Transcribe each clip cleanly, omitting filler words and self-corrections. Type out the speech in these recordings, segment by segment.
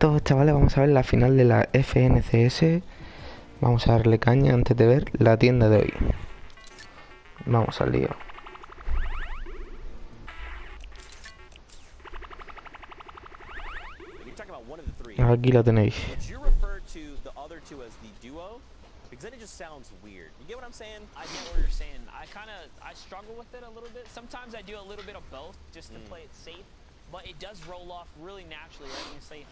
Todos chavales, vamos a ver la final de la FNCS. Vamos a darle caña antes de ver la tienda de hoy. Vamos al lío. Aquí la tenéis. Because then it just sounds weird. You get what I'm saying? I get what you're saying. I struggle with it a little bit. Sometimes I do a little bit of both just to play it safe, but it does roll off really naturally, right? When you say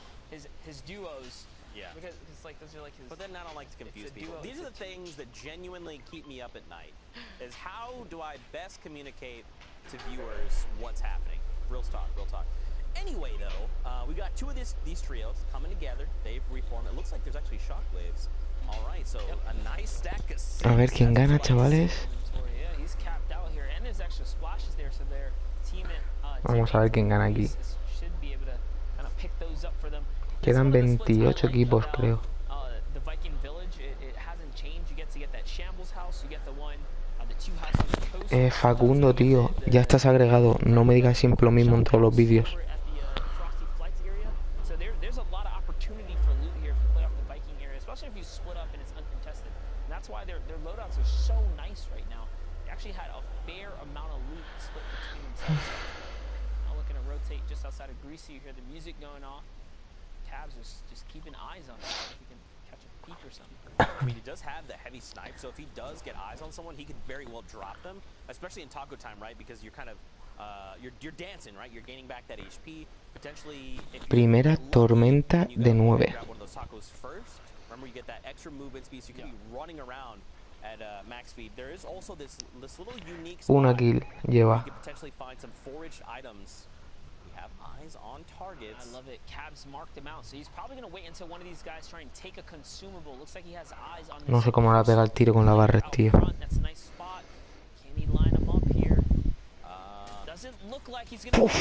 his duos. Yeah. Because it's like those are like his. But then I don't like to confuse people. These are the things that genuinely keep me up at night. Is how do I best communicate to viewers what's happening? Real talk, real talk. Anyway, though, we got two of these trios coming together. They've reformed. It looks like there's actually shockwaves. All right, so a nice stack of six. A ver quién gana, chavales. Vamos a ver quién gana aquí. Quedan 28 equipos, creo. Facundo, tío, ya estás agregado. No me digas siempre lo mismo en todos los vídeos. You hear the music going off. Tabs is just keeping eyes on him. If he can catch a peek or something. I mean, he does have the heavy snipe, so if he does get eyes on someone, he could very well drop them, especially in taco time, right? Because you're kind of you're dancing, right? You're gaining back that HP. Potentially, Primera tormenta de 9. Remember, you get that extra movement speed, so you can be running around at max speed. There is also this little unique spot. Una kill lleva. You can potentially find some foraged items. Have eyes on targets. I love it. Cabs marked him out, so he's probably going to wait until one of these guys try and take a consumable. Looks like he has eyes on. No sé cómo le pega el tiro con la barra, tío. That's a nice spot. Can he line him up here? Doesn't look like he's going to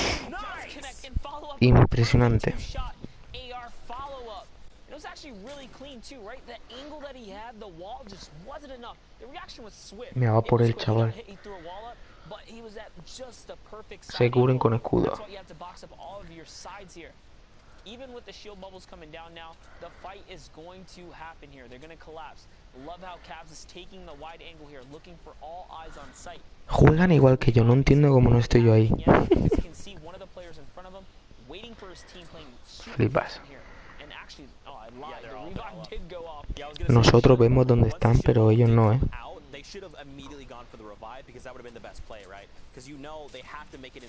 connect and follow up. Impresionante. AR follow up. It was actually really clean too, right? The angle that he had, the wall just wasn't enough. The reaction was swift. Me va por el chaval. Se cubren con escudo. Even with the shield bubbles coming down now, the fight is going to happen here. They're going to collapse. Love how Cavs is taking the wide angle here, looking for all eyes on sight. Juegan igual que yo, no entiendo cómo no estoy yo ahí. Flipas. Nosotros vemos dónde están, pero ellos no, ¿eh?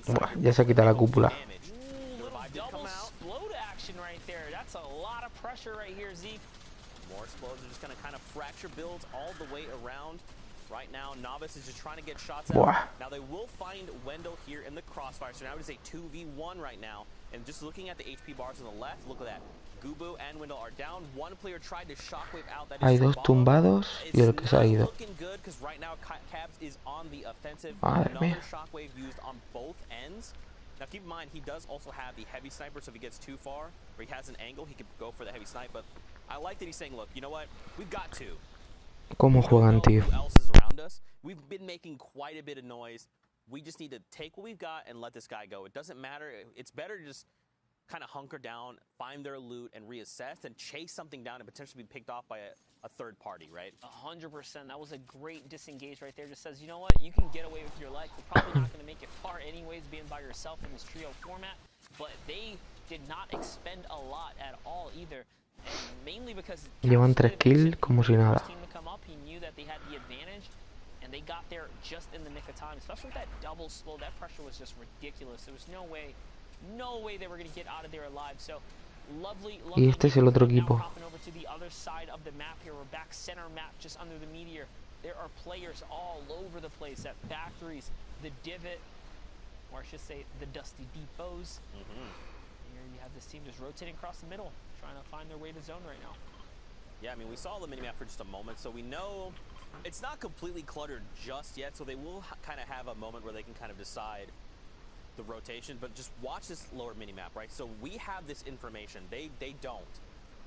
Buah, ya se quita la cúpula. Right now, Novice is just trying to get shots out. Now they will find Wendell here in the crossfire. So now it is a 2v1 right now. And just looking at the HP bars on the left, look at that. Gubu and Wendell are down. One player tried to shockwave out. That Hay dos tumbados y el que se ha ido. Looking good because right now Cabs is on the offensive. Another shockwave used on both ends. Now keep in mind he does also have the heavy sniper, so if he gets too far or he has an angle, he could go for the heavy snipe. But I like that he's saying, look, you know what? We've got two. ¿Cómo juegan, tío? We've been making quite a bit of noise. We just need to take what we've got and let this guy go. It doesn't matter. It's better to just kind of hunker down, find their loot, and reassess, and chase something down and potentially be picked off by a third party, right? 100%. That was a great disengage right there. Just says, you know what? You can get away with your life. You're probably not going to make it far anyways, being by yourself in this trio format. But they did not expend a lot at all either. Llevan 3 kills como si nada. And they got there just in the nick of time, especially with that double slow. That pressure was just ridiculous. There was no way they were going to get out of there alive. So lovely. Y este es el otro equipo. Over to the other side of the map here. We're back center map, just under the meteor. There are players all over the place at factories, the divot, or I should say the dusty depots. Here you have this team just rotating across the middle, trying to find their way to zone right now. Yeah, I mean, we saw the minimap for just a moment, so we know it's not completely cluttered just yet, so they will kind of have a moment where they can kind of decide the rotation, but just watch this lower minimap, right? So we have this information. They don't.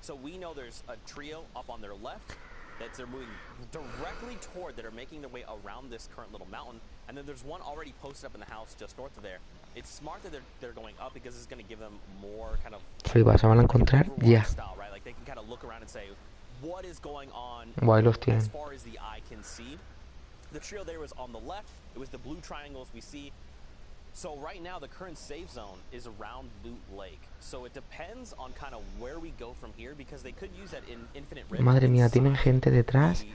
So we know there's a trio up on their left that they're moving directly toward, that are making their way around this current little mountain, and then there's one already posted up in the house just north of there. It's smart that they're going up because it's going to give them more kind of Flipa, se van a encontrar ya. style, right? Like they can kind of look around and say, what is going on Guay los as tienen. far as the eye can see. The trio there was on the left. It was the blue triangles we see. So right now the current safe zone is around Loot Lake. So it depends on kind of where we go from here because they could use that in infinite rift. Madre mía, tienen gente detrás.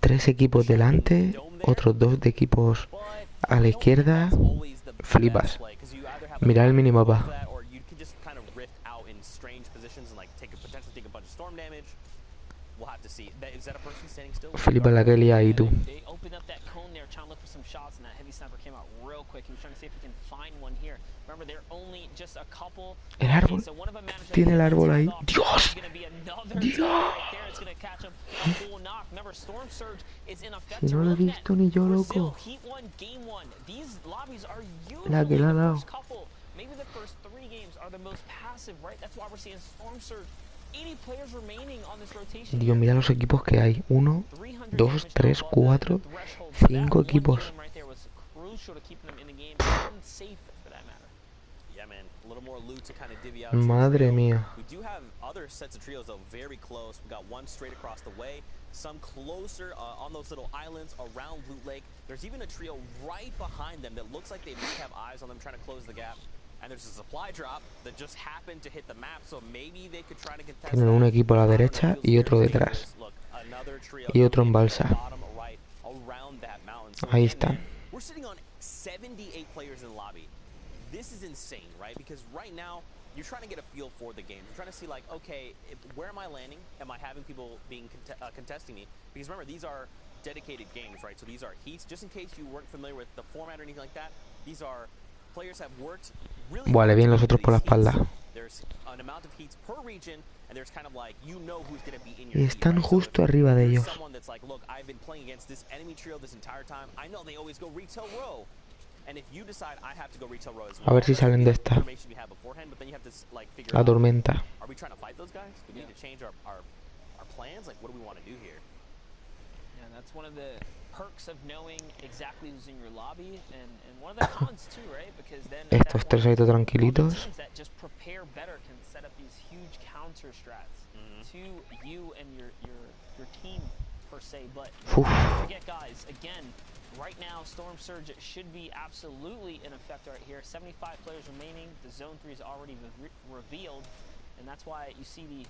3 equipos delante. Otros 2 de equipos a la izquierda. Flipas. Mirad el minimapa. Flipa la que lía ahí tú. El árbol. Tiene el árbol ahí. ¡Dios! ¡Dios! Si no lo he visto ni yo, loco. La que le ha dado. Dios, mira los equipos que hay. 1, 2, 3, 4, 5 equipos. Madre mía. Some closer on those little islands around Loot Lake. There's even a trio right behind them that looks like they may have eyes on them trying to close the gap. And there's a supply drop that just happened to hit the map, so maybe they could try to contest. Tienen un equipo a la derecha y otro detrás. Y otro en balsa. Ahí están. We're sitting on 78 players in the lobby. This is insane, right? Because right now you're trying to get a feel for the game. You're trying to see like, okay, where am I landing? Am I having people being contesting me? Because remember, these are dedicated games, right? So these are heats. Just in case you weren't familiar with the format or anything like that, these are players have worked really. Buah, le vienen los otros por la espalda. There's an amount of heats per region, and there's kind of like you know who's going to be in Y your. están justo arriba de ellos. Someone that's like, look, I've been playing against this enemy trio this entire time. I know they always go retail row. And if you decide I have to go retail row as well, a ver si salen de esta. La tormenta. Are we trying to fight those guys? Do we need to change our plans? Like, what do we want to do here? Yeah, that's one of the perks of knowing exactly who's in your lobby, and one of the cons too, right? Because then estos tres ahí todos tranquilitos. that just prepare better can set up these huge counter strats to you and your team per se. But don't forget, guys, again. Right now, Storm Surge should be absolutely in effect right here. 75 players remaining. The Zone 3 is already revealed. And that's why you see the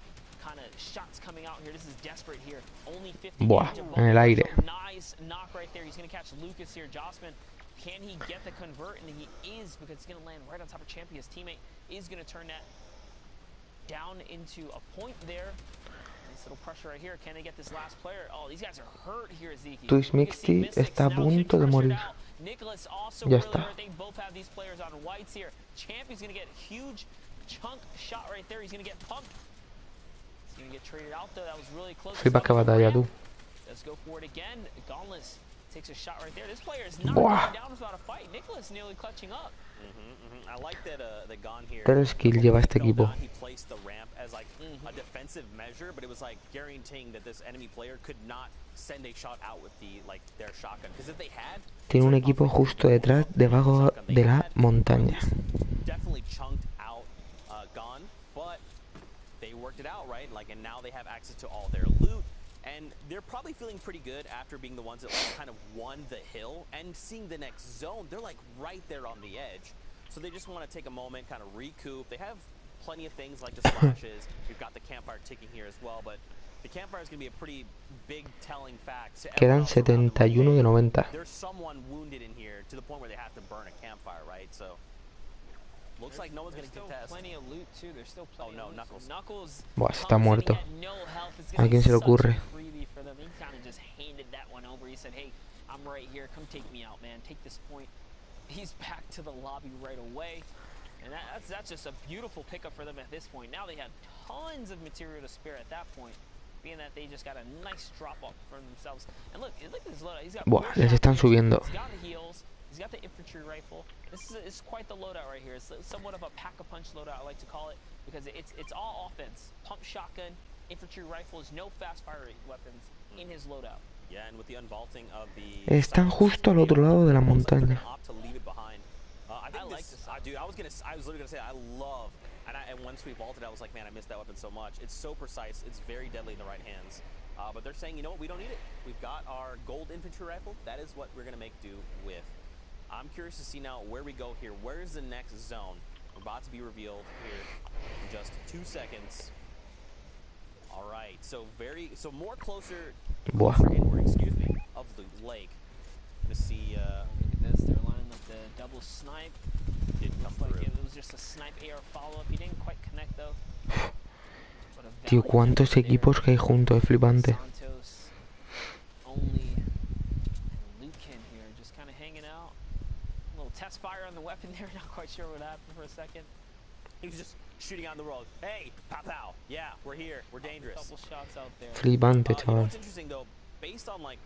kind of shots coming out here. This is desperate here. Only 50 Buah, en el aire. Nice knock right there. He's going to catch Lucas here. Jossman, can he get the convert? And he is, because it's going to land right on top of Champion. His teammate is going to turn that down into a point there. Little pressure right here. Can they get this last player? Oh, these guys are hurt here, Zeke. Twismixty está a punto de morir. Nicholas also Ya really está. hurt. They both have these players on whites here. Champion's gonna get a huge chunk shot right there. He's gonna get pumped. He's gonna get traded out though. That was really close. Flipa que batalla tú. Let's go for it again. Gauntless takes a shot right there. This player is not Buah. going down without a fight. Nicholas nearly clutching up. I like that the Gon here. 3 kills lleva este equipo. He placed the ramp as like a defensive measure, but it was like guaranteeing that this enemy player could not send a shot out with the like their shotgun. Because if they had, tiene un equipo justo detrás, debajo de la montaña. Definitely chunked out Gon, but they worked it out right. Like, and now they have access to all their loot. And they're probably feeling pretty good after being the ones that like kind of won the hill and seeing the next zone. They're like right there on the edge. So they just want to take a moment, kind of recoup. They have plenty of things like the splashes. We've got the campfire ticking here as well, but the campfire is going to be a pretty big telling fact. Quedan 71 de 90. There's someone wounded in here to the point where they have to burn a campfire, right? So looks like no one's going to contest. Plenty of loot too. There's still plenty of loot. Knuckles. Buah, está muerto. ¿A quién se le ocurre? For them. He kind of just handed that one over. He said, "Hey, I'm right here. Come take me out, man. Take this point." He's back to the lobby right away, and that's just a beautiful pickup for them at this point. Now they have tons of material to spare at that point, being that they just got a nice drop off for themselves. And look at this loadout. He's got. Buah, les están subiendo. He's got the heals. He's got the infantry rifle. This is quite the loadout right here. It's somewhat of a pack-a-punch loadout, I like to call it, because it's all offense. Pump shotgun, infantry rifles, no fast-fire weapons in his loadout. Yeah, and with the unvaulting of the Están justo al otro lado de la montaña. I like this, this dude, I was literally gonna say I love, and once we vaulted, I was like, man, I missed that weapon so much. It's so precise. It's very deadly in the right hands. But they're saying, you know what, we don't need it. We've got our gold infantry rifle. That is what we're gonna make do with. I'm curious to see now where we go here. Where is the next zone? We're about to be revealed here in just 2 seconds. All right, so more closer Buah. inward, excuse me, of the lake. Gonna see. Look at this. They're lining up the double snipe. Didn't come Like through. it was just a snipe AR follow-up. He didn't quite connect though. But a Tío, valiant cuántos effort there. equipos que hay juntos, es flipante. Santos only and Lucan here just kind of hanging out. A little test fire on the weapon there. Not quite sure what happened for a second. He was just shooting on the road. Hey, pow pow. Yeah, we're here. We're dangerous. Couple shots out there. Flipante, You know chaval. what's interesting though, based on like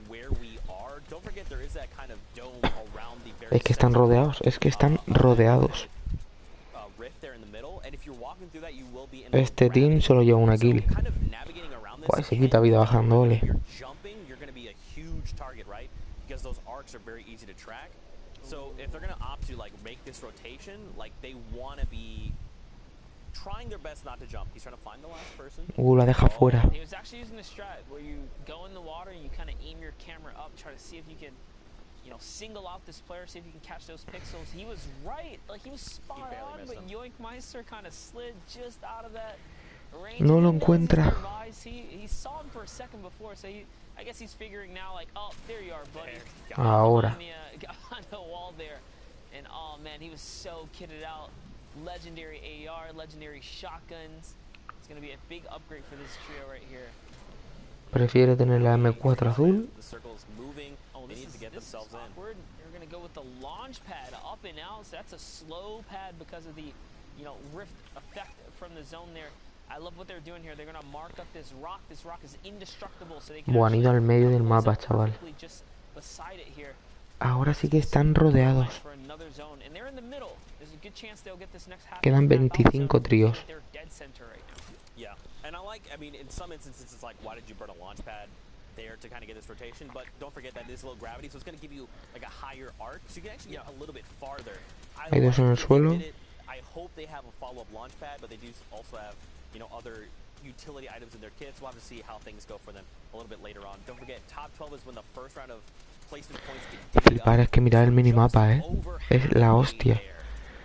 where we are, don't forget there is that kind of dome around the very Es que están center, rodeados, es que están rodeados. rift there in the middle, and if you're walking through that, you will be in Este team solo lleva una kill. kind of navigating around this. Buah, se quita vida bajando, ole. If you're jumping, you're going to be a huge target, right? Because those arcs are very easy to track. So if they're going to opt to like make this rotation, like they want to be trying their best not to jump. He's trying to find the last person. La deja fuera. He was actually using the strat where you go in the water and you kind of aim your camera up, try to see if you can, you know, single out this player, see if you can catch those pixels. He was right, like he was spot barely on, missed but him. Yoinkmeister kind of slid just out of that range. No lo He knows encuentra. his device. He saw him for a second before, so I guess he's figuring now, like, oh, there you are, buddy. Ahora. Got on the wall there, and oh man, he was so kitted out. Legendary AR, legendary shotguns. It's gonna be a big upgrade for this trio right here. Prefiere tener la M4 azul. The circle's moving. Oh, They this need is, to get this is themselves in. awkward. You're gonna go with the launch pad up and out. So that's a slow pad because of the, you know, rift effect from the zone there. I love what they're doing here. They're gonna mark up this rock. This rock is indestructible, so they can. Buah, han ido al medio del mapa, chaval. Just beside it here. Ahora sí que están rodeados. For another zone, and they're in the middle. There's a good chance they'll get this next half. Quedan 25 tríos. They're dead center right now. Yeah, and I mean, in some instances, it's like, why did you burn a launch pad there to kind of get this rotation? But don't forget that it is low gravity, so it's going to give you like a higher arc, so you can actually get a little bit farther. Hay dos en el suelo. I hope they have a follow-up launch pad, but they do also have, you know, other utility items in their kits. We'll have to see how things go for them a little bit later on. Don't forget, top 12 is when the first round of placement points get divvied Flipar, es que mirar el minimapa, over es la hostia.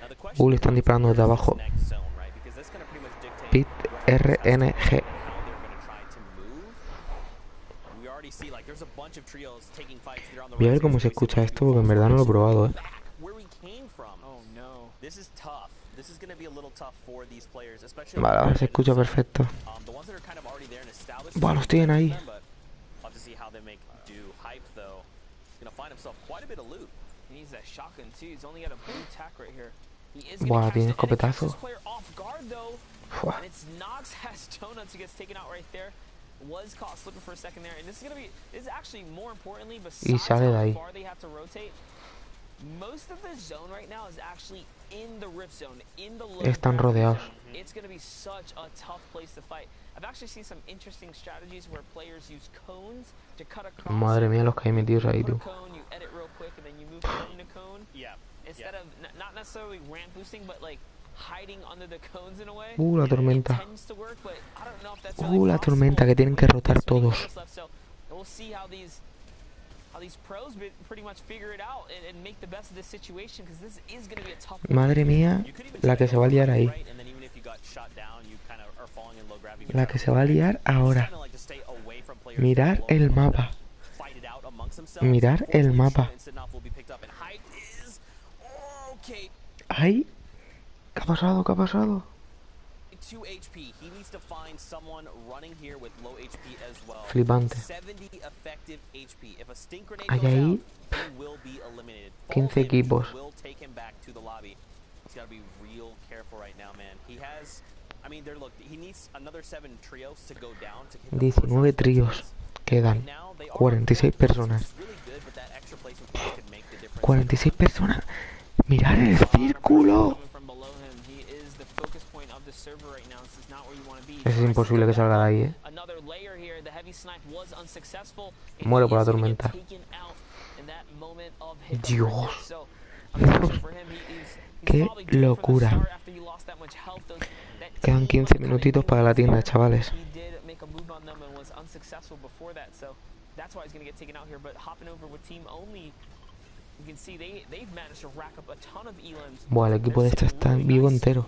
Now, the question Le están is, disparando desde where's this abajo. next zone, right? Because that's gonna pretty much dictate Pit where RNG. how they're gonna try to move. We already see like there's a bunch of trios taking fights. They're on the Voy a ver right cómo side, se so we see escucha them esto porque en verdad no lo he probado, back where we came from. Oh no. This is tough. This is gonna be a little tough for these players, especially Vale, ahora se escucha perfecto. the ones that are kind of already there and established. Buah, los tienen ahí. But we'll have to see how they make do. Hype though, gonna find himself quite a bit of loot. He needs that shotgun too. He's only got a blue tack right here. He is Buah, gonna tiene catch it, and it catches escopetazo. this player off guard though. Buah. And it's Nox has donuts who gets taken out right there. Was caught slipping for a second there, and this is actually more importantly, besides sale de how ahí. far they have to rotate, most of the zone right now is actually in the rift zone, in the low Están gravity rodeados. zone. It's going to be such a tough place to fight. I've actually seen some interesting strategies where players use cones to cut across. Madre mía, los que hay metidos ahí, Put a tú. cone, you edit real quick, and then you move cone to cone. Yeah. Instead of not necessarily ramp boosting, but like hiding under the cones in a way. La tormenta. It tends to work, but I don't know if that's really La possible tormenta, que tienen que with rotar this many todos. players left. So we'll see how these pros pretty much figure it out and make the best of this situation, because this is going to be a tough one. Madre mía, la que se va a liar ahí. Right, and then even if you got shot down, you kind of are falling in low gravity. La que se va a liar ahora. Kinda like to stay away from players Mirar below el them, mapa. fight it out amongst themselves. Mirar el Hopefully, mapa. Sean and Sidnoff will be picked up, and Hype is okay. ¡Ay! ¿Qué ha pasado? ¿Qué ha pasado? 2 HP. He needs to find someone running here with low HP as well. Flipante. 70 effective HP. If a stink grenade Hay goes ahí out, he will be eliminated. 15 Fall damage equipos. will take him back to the lobby. He's got to be real careful right now, man. He has, I mean, look, he needs another 7 trios to go down to hit the first 19 round trios. placements. Quedan Right now, they are 46 4 personas. It's really good, but that extra placement point could make the difference. 46 personas. Mirar el círculo. Coming from below him, he is the focus point of the server right now. This is not where you want to be. Es imposible que salga de ahí, Another layer here. The heavy snipe was unsuccessful. Muere por la tormenta. Taken out in that moment of hit. Dios. So, Qué locura. Quedan 15 minutitos para la tienda, chavales. Buah, el equipo de esta está vivo entero.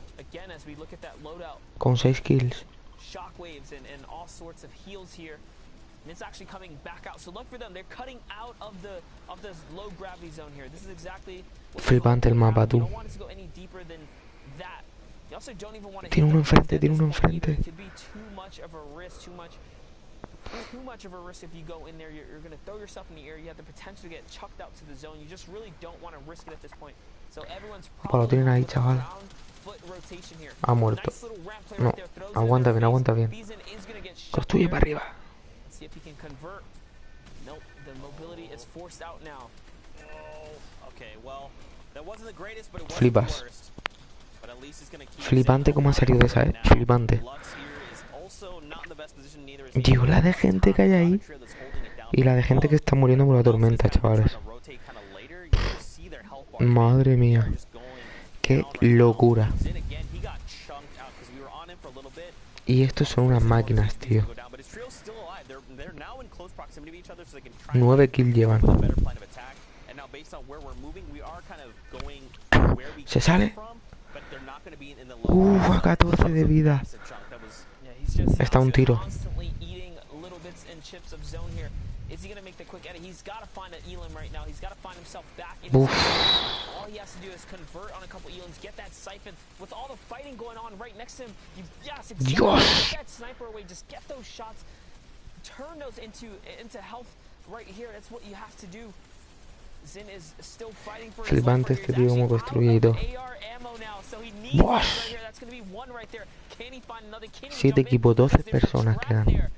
Con 6 kills. Shockwaves and all sorts of heals here. And it's actually coming back out. So look for them. They're cutting out of the low gravity zone here. This is exactly what Flipante el mapa, tú. don't want it to go any deeper than that. You also don't even want to Tiene uno enfrente, tiene uno enfrente. It could be too much of a risk, too much of a risk if you go in there. You're going to throw yourself in the air. You have the potential to get chucked out to the zone. You just really don't want to risk it at this point. So everyone's Lo tienen ahí, chaval. Ha muerto. No, aguanta bien, aguanta bien. Construye para arriba. Flipas. Flipante como ha salido de esa, flipante. Digo, la de gente que hay ahí. Y la de gente que está muriendo por la tormenta, chavales. Madre mía. Qué locura. Y estos son unas máquinas, tío. 9 kills llevan. ¿Se sale? A 14 de vida. Está un tiro. Uf. All he has to do is convert on a couple Elans, get that siphon with all the fighting going on right next to him. Yes, exactly. Get that sniper away, just get those shots, turn those into health right here. That's what you have to do. Zin is still fighting for his life. Este tío como construido. 7 equipos, 12 personas quedan.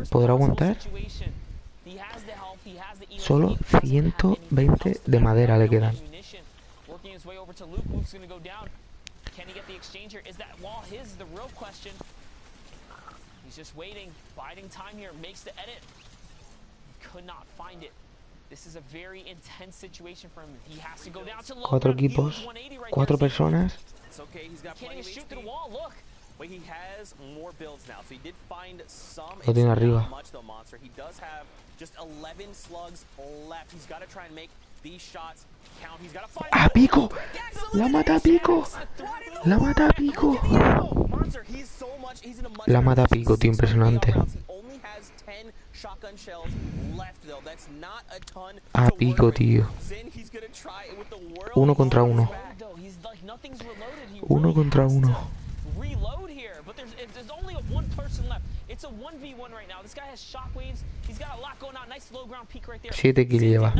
¿Podrá aguantar? Solo 120 de madera le quedan. Cuatro equipos, 4 personas. Lo tiene arriba. ¡A pico! ¡La mata a pico! ¡La mata a pico! La mata a pico, tío, impresionante. A pico, tío. 1 contra 1. 1 contra 1. 7 kills lleva.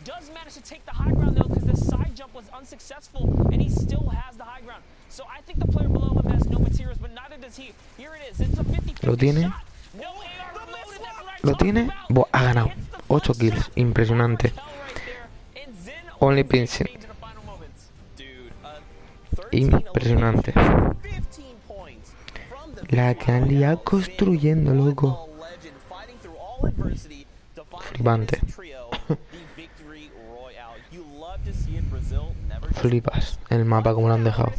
Does manage to take the high ground though because the side jump was unsuccessful and he still has the high ground. So I think the player below him has no materials, but neither does he. Here it is. It's a 50-50 ¿Lo tiene? shot. No AR reloaded. ¿Lo tiene? Ha ganado. 8 kills. Impresionante. Only Pinsing. Impresionante. La que han liado construyendo, loco. Flipante. Flipas el mapa como lo han dejado.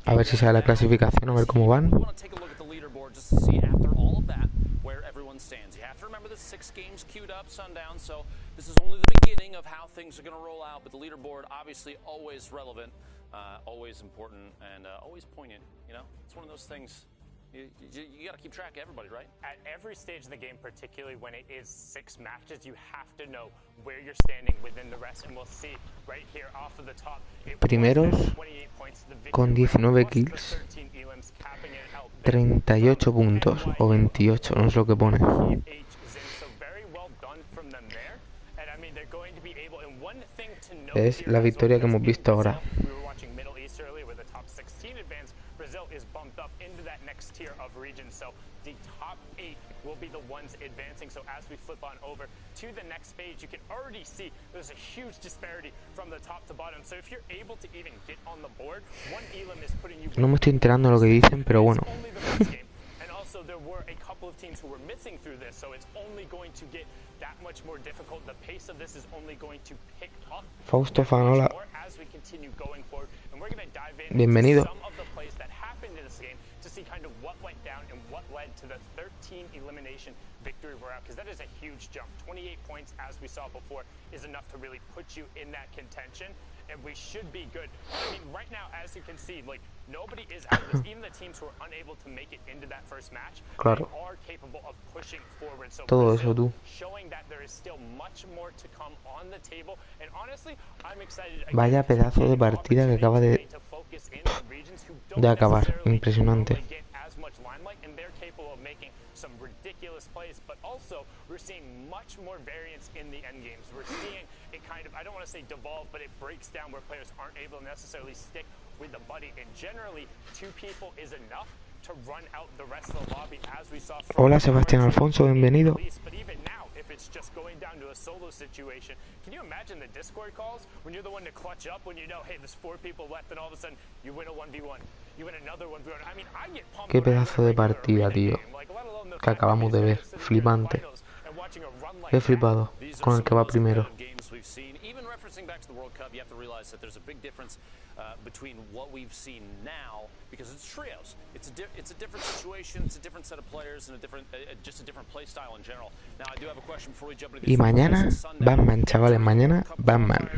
A ver si sale la clasificación, a ver cómo van. Always important and always poignant, you know? It's one of those things. You got to keep track of everybody, right? At every stage of the game, particularly when it is 6 matches, you have to know where you're standing within the rest, and we'll see right here off of the top. Primeros con 19 kills, 38 puntos o 28, no sé lo que pone. Es la victoria que hemos visto ahora. Brazil is bumped up into that next tier of regions, so the top 8 will be the ones advancing. So as we flip on over to the next page, you can already see there's a huge disparity from the top to bottom. So if you're able to even get on the board, one elim is putting you. No me estoy enterando de lo que dicen, pero bueno. And also there were a couple of teams who were missing through this, so it's only going to get that much more difficult. The pace of this is only going to pick up Fausto Fanola, as we continue going forward, and we're going to dive in bienvenido. some of the plays that happened in this game to see kind of what went down and what led to the 13 elimination victory we're out, because that is a huge jump. 28 points, as we saw before, is enough to really put you in that contention, and we should be good. I mean, right now, as you can see, like, nobody is out of this. Even the teams who are unable to make it into that first match, claro, they are capable of pushing forward. So todo eso tú. Showing that there is still much more to come on the table, and honestly, I'm excited. Vaya pedazo de partida que acaba de acabar, impresionante. Some ridiculous plays, but also we're seeing much more variance in the end games. We're seeing it kind of, I don't want to say devolve, but it breaks down where players aren't able to necessarily stick with the buddy, and generally 2 people is enough to run out the rest of the lobby, as we saw. Hola Sebastián Alfonso, bienvenido. But even now, if it's just going down to a solo situation, can you imagine the Discord calls when you're the one to clutch up, when you know, hey, there's 4 people left, and all of a sudden you win a 1v1, you win another 1v1. I mean, I get pumped. Qué pedazo de partida, tío, que acabamos de ver, flipante. He flipado con el que va primero. Even referencing back to the World Cup, you have to realize that there's a big difference between what we've seen now, because it's trios. It's a different situation, it's a different set of players, and just a different play style in general. Now, I do have a question before we jump into this. Y mañana, Batman, chavales, mañana, Batman.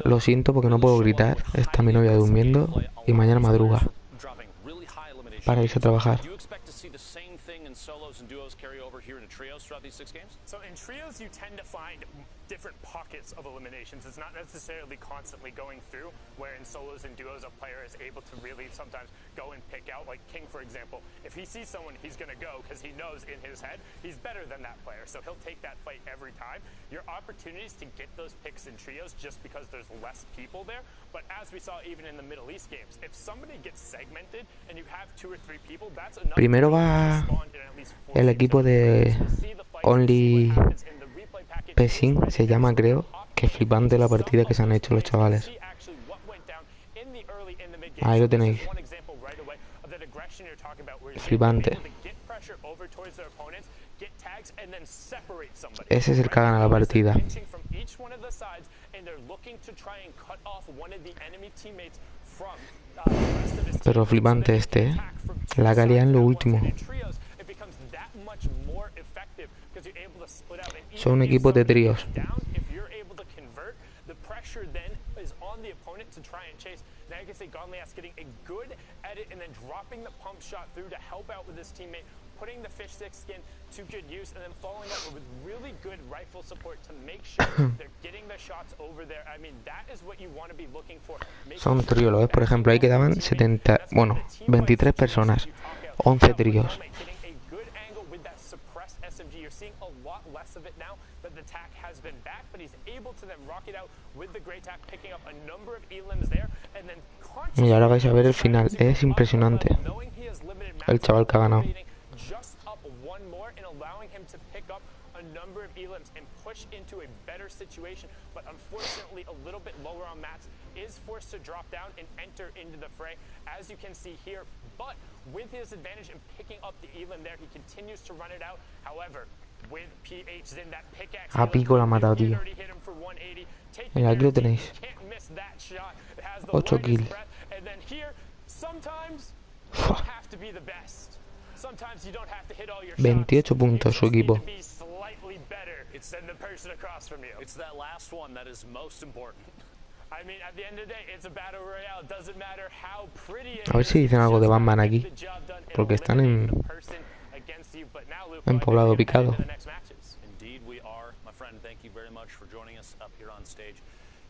Lo siento porque no puedo gritar, está mi novia durmiendo y mañana madruga para irse a trabajar. Solos and duos carry over here into trios throughout these 6 games? So in trios, you tend to find different pockets of eliminations. It's not necessarily constantly going through, where in solos and duos, a player is able to really sometimes go and pick out, like King, for example. If he sees someone, he's going to go because he knows in his head he's better than that player. So he'll take that fight every time. Your opportunities to get those picks in trios just because there's less people there. But as we saw even in the Middle East games, if somebody gets segmented and you have 2 or 3 people, that's enough. Primero va el equipo de Only Pessing, se llama, creo, que flipante la partida que se han hecho los chavales. Ahí lo tenéis. Flipante. Ese es el que ha ganado la partida. Pero flipante este, ¿eh? La calidad en lo último. Son un equipo de tríos. Putting the fish stick skin to good use, and then following up with really good rifle support to make sure they're getting the shots over there. I mean, that is what you want to be looking for. Son tríos, ¿lo ves? Por ejemplo, ahí quedaban 23 personas, 11 tríos. Y ahora vais a ver el final, es impresionante. El chaval que ha ganado. Into a better situation, but unfortunately a little bit lower on mats, is forced to drop down and enter into the fray, as you can see here. But with his advantage in picking up the elim there, he continues to run it out. However, with PH in that pickaxe, a Pico la ha matado, tío. Mira, aquí lo tenéis. 8 kills. 28 puntos su equipo. Than the person across from you. It's that last one that is most important. I mean, at the end of the day, it's a battle royale. It doesn't matter how pretty it is. A ver si dicen algo de Batman aquí, porque están en poblado picado. Indeed we are, my friend. Thank you very much for joining us up here on stage.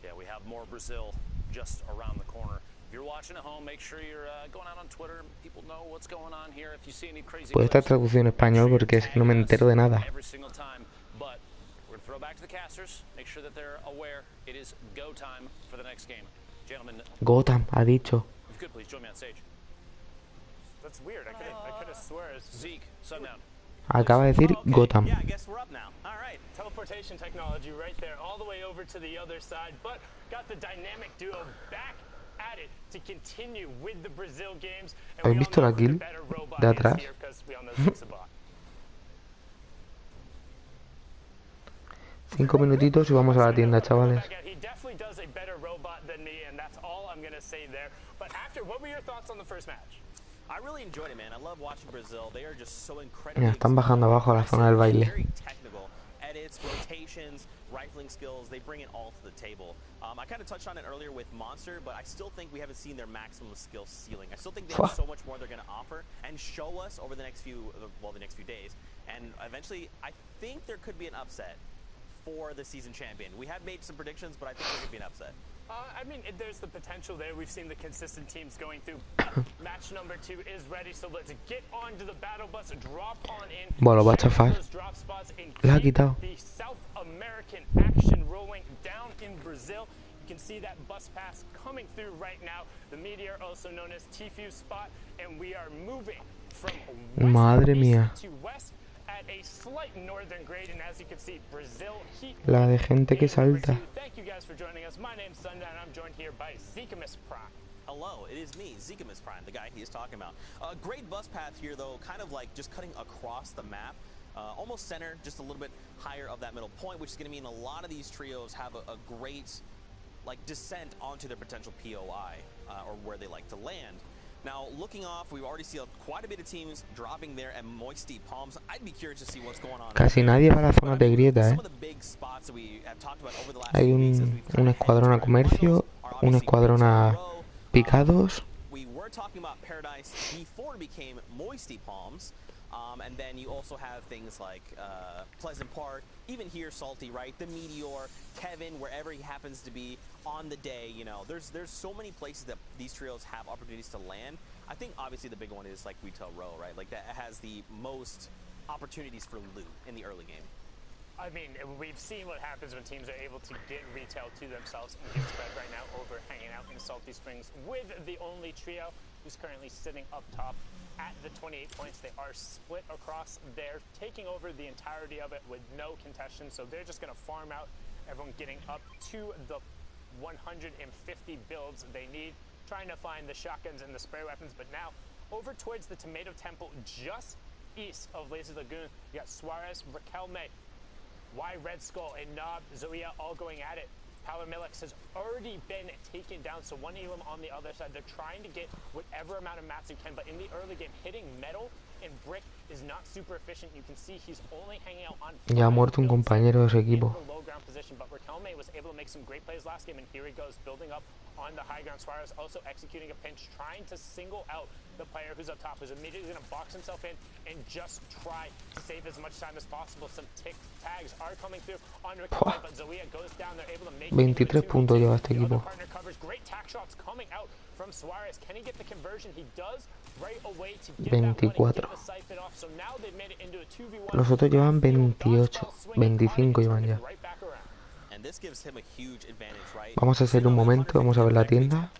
Yeah, we have more Brazil just around the corner. If you're watching at home, make sure you're going out on Twitter. People know what's going on here. If you see any crazy. Puede estar traducido en español porque es que no me entero de nada. We're going to throw back to the casters. Make sure that they're aware it is go time for the next game. Gentlemen, Gotham, ha dicho. if you could please join me on stage. That's weird. I could have swore it was Zeke, sundown. Acaba de decir Okay, Gotham. Yeah, I guess we're up now. All right. teleportation technology right there, all the way over to the other side, but got the dynamic duo back at it to continue with the Brazil games. And ¿Habéis we all visto know la who the kill better robot de is atrás? here, 'cause we all know Zeke's a bot. 5 minutitos y vamos a la tienda, chavales. He definitely does a better robot than me, and that's all I'm gonna say there. But after, what were your thoughts on the first match? I really enjoyed it, man. I love watching Brazil. They are just so incredibly Mira, están bajando abajo a la zona del baile. very technical. Edits, rotations, rifling skills, they bring it all to the table. I kind of touched on it earlier with Monster, but I still think we haven't seen their maximum skill ceiling. I still think they have so much more they're going to offer and show us over the next few days. And eventually, I think there could be an upset for the season champion. We have made some predictions, but I think there could be an upset. I mean, there's the potential there. We've seen the consistent teams going through. Match number 2 is ready, so let's get on to the battle bus. Drop on in. Bueno, va a chafar. Le ha quitado. The South American action rolling down in Brazil. You can see that bus pass coming through right now. The meteor, also known as Tfue spot, and we are moving from Madre mía. to west at a slight northern grade, and as you can see, Brazil heat. La de gente que salta. Thank you guys for joining us. My name's Sundown. I'm joined here by Zekemus Prime. Hello, it is me, Zekemus Prime, the guy he is talking about. Great bus path here, though, kind of like just cutting across the map. Almost center, just a little bit higher of that middle point, which is going to mean a lot of these trios have a great like descent onto their potential POI, or where they like to land. Now, looking off, we've already seen quite a bit of teams dropping there at Moisty Palms. I'd be curious to see what's going on. Casi nadie va a la zona de grieta, Some of the big spots that we have talked about over the last Hay few weeks as we've un escuadrón a comercio, un escuadrón a picados. We were talking about Paradise before it became Moisty Palms. And then you also have things like Pleasant Park, even here Salty, right? The Meteor, Kevin, wherever he happens to be on the day, you know, there's so many places that these trios have opportunities to land. I think obviously the big one is like Retail Row, right? Like that has the most opportunities for loot in the early game. I mean, we've seen what happens when teams are able to get retail to themselves and get spread right now over hanging out in Salty Springs with the only trio who's currently sitting up top at the 28 points. They are split across there, taking over the entirety of it with no contention. So they're just going to farm out, everyone getting up to the 150 builds they need, trying to find the shotguns and the spray weapons. But now over towards the Tomato Temple, just east of Lazy Lagoon, you got Suarez, Raquelme, Y Red Skull, and Nob, Zoea all going at it. Palamilix has already been taken down, so one Elam on the other side. They're trying to get whatever amount of mats they can, but in the early game, hitting metal and brick is not super efficient. You can see he's only hanging out on Ya ha muerto un compañero de su equipo. low ground position, but Raquelme was able to make some great plays last game, and here he goes, building up on the high ground. Suarez also executing a pinch, trying to single out the player who's up top, who's immediately going to box himself in and just try to save as much time as possible. Some tags are coming through on Raquelme, but Zoea goes down. They're able to make 23 puntos lleva este equipo. partner covers. Great tack shots coming out from Suarez. Can he get the conversion? He does right away to get 24. that one and get the siphon off. So now they've made it into a 2v1. Los otros llevan 28, 25 llevan ya. Right back around. And this gives him a huge advantage, right? Vamos a hacer un momento, vamos a ver la tienda.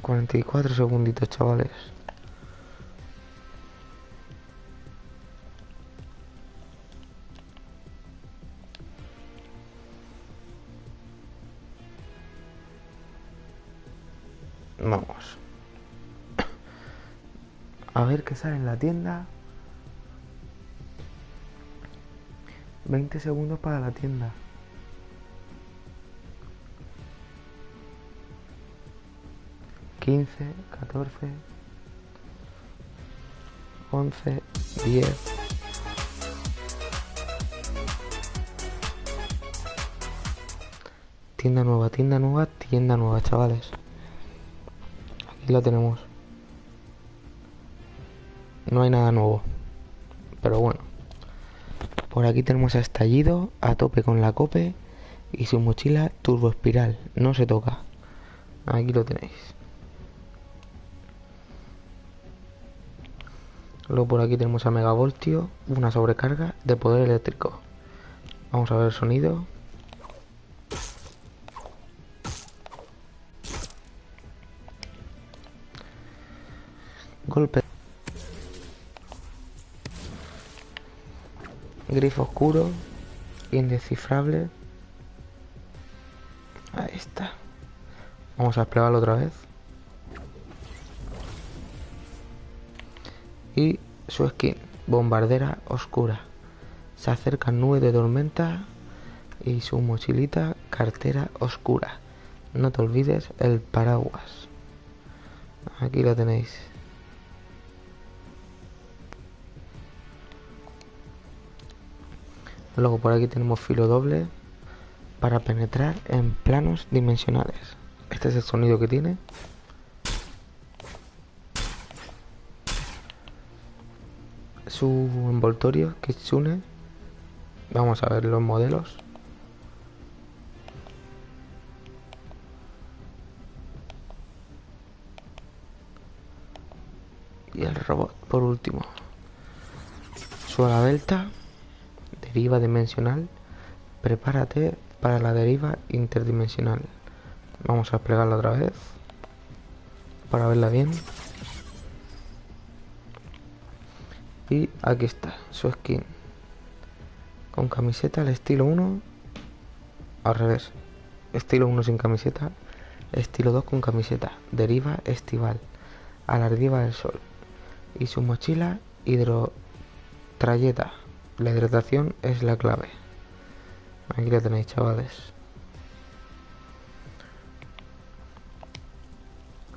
44 segunditos, chavales. Vamos. A ver qué sale en la tienda. 20 segundos para la tienda. $15, 14, 11, 10. Tienda nueva, tienda nueva, tienda nueva, chavales. Aquí la tenemos. No hay nada nuevo, pero bueno. Por aquí tenemos a Estallido, a tope con la cope y su mochila turbo espiral, no se toca. Aquí lo tenéis. Luego por aquí tenemos a megavoltio, una sobrecarga de poder eléctrico. Vamos a ver el sonido. Golpe. Grifo oscuro. Indescifrable. Ahí está. Vamos a desplegarlo otra vez. Y su skin, bombardera oscura. Se acercan nubes de tormenta. Y su mochilita, cartera oscura. No te olvides el paraguas. Aquí lo tenéis. Luego por aquí tenemos filo doble para penetrar en planos dimensionales. Este es el sonido que tiene. Su envoltorio Kitsune. Vamos a ver los modelos. Y el robot por último. Su ala delta. Deriva dimensional. Prepárate para la deriva interdimensional. Vamos a desplegarla otra vez para verla bien. Y aquí está su skin con camiseta al estilo 1, al revés, estilo 1 sin camiseta, estilo 2 con camiseta, deriva estival, a la deriva del sol. Y su mochila hidrotrayeta. La hidratación es la clave. Aquí la tenéis, chavales.